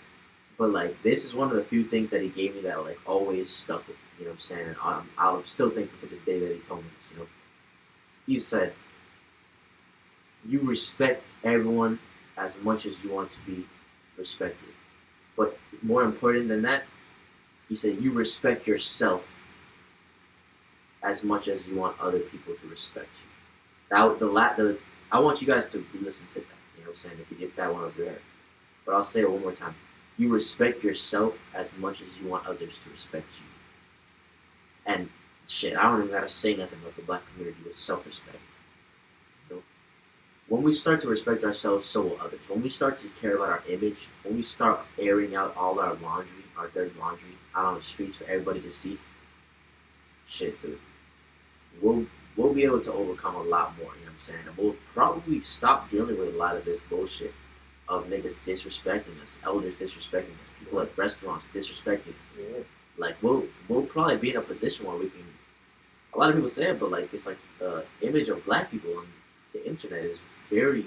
but like this is one of the few things that he gave me that like always stuck with me, you know what I'm saying? And I'm still thankful to this day that he told me this, you know? He said, you respect everyone as much as you want to be respected. But more important than that, he said, you respect yourself as much as you want other people to respect you. I want you guys to listen to that, you know what I'm saying, if you get that one over your head. But I'll say it one more time. You respect yourself as much as you want others to respect you. And shit, I don't even gotta say nothing about the black community with self-respect. You know? When we start to respect ourselves, so will others. When we start to care about our image, when we start airing out all our laundry, our dirty laundry, out on the streets for everybody to see, shit, dude, we'll be able to overcome a lot more, you know what I'm saying? And we'll probably stop dealing with a lot of this bullshit of niggas disrespecting us, elders disrespecting us, people at restaurants disrespecting us. Yeah. Like, we'll probably be in a position where we can, a lot of people say it, but like, it's like the image of black people on the internet is very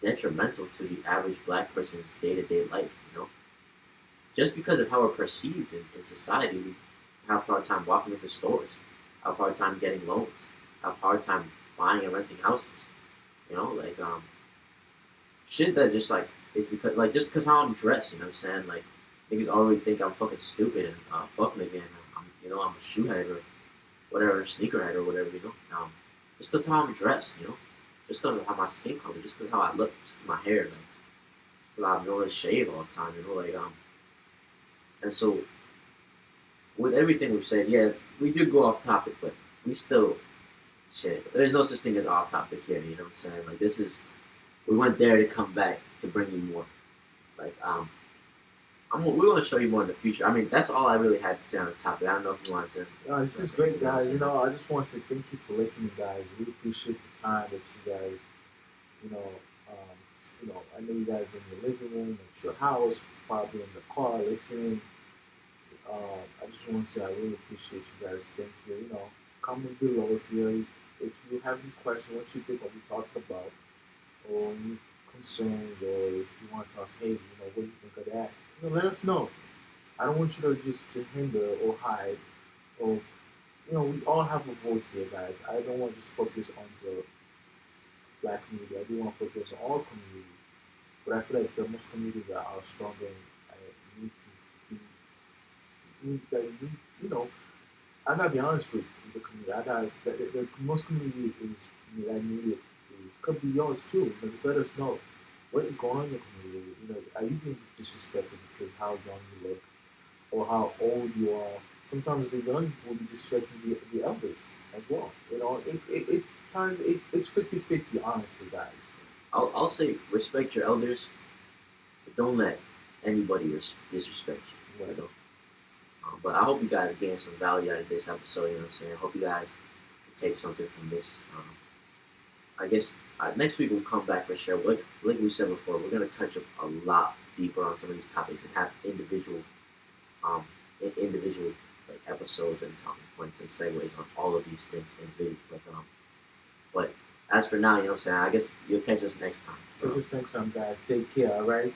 detrimental to the average black person's day-to-day life, you know? Just because of how we're perceived in society, we have a hard time walking into stores, have a hard time getting loans, have a hard time buying and renting houses, you know? Like, shit that just, like, it's because, like, just because how I'm dressed, you know what I'm saying? Like, niggas already think I'm fucking stupid and, fuck nigga, and I'm a shoehead or whatever, sneakerhead or whatever, you know? Just because how I'm dressed, you know? Just because of how my skin color, just because how I look, just because my hair, like, just because I'm going to shave all the time, you know, like, and so, with everything we've said, yeah, we did go off topic, but we still, shit, there's no such thing as off topic here, you know what I'm saying? Like, we went there to come back to bring you more. Like, we're going to show you more in the future. I mean, that's all I really had to say on the topic. I don't know if you wanted to. No, this is great, guys. You know, I just want to say thank you for listening, guys. We appreciate the time that you guys, I know you guys in your living room, at your house, probably in the car listening. I just want to say I really appreciate you guys. Thank you. You know, comment below if you have any questions, what you think of what we talked about, or any concerns, or if you want to ask, hey, you know, what do you think of that? You know, let us know. I don't want you to just to hinder or hide, or, you know, we all have a voice here, guys. I don't want to just focus on the black community. I do want to focus on all communities, but I feel like the most communities that are stronger and need to be, you know, I gotta be honest with the community. The most community is that needed could be yours too. You know, just let us know what is going on in your community. You know, are you being disrespected because how young you look, or how old you are, sometimes the young will be disrespecting the elders as well. You know, it's times it's 50-50, honestly, guys. I'll say respect your elders, but don't let anybody disrespect you. Right. You know. But I hope you guys gain some value out of this episode. You know what I'm saying? I hope you guys can take something from this. I guess next week we'll come back for sure. Like we said before, we're gonna touch a lot deeper on some of these topics and have individual like episodes and talking points and segues on all of these things in video. But as for now, you know what I'm saying? I guess you'll catch us next time. Catch us next time, guys. Take care. All right.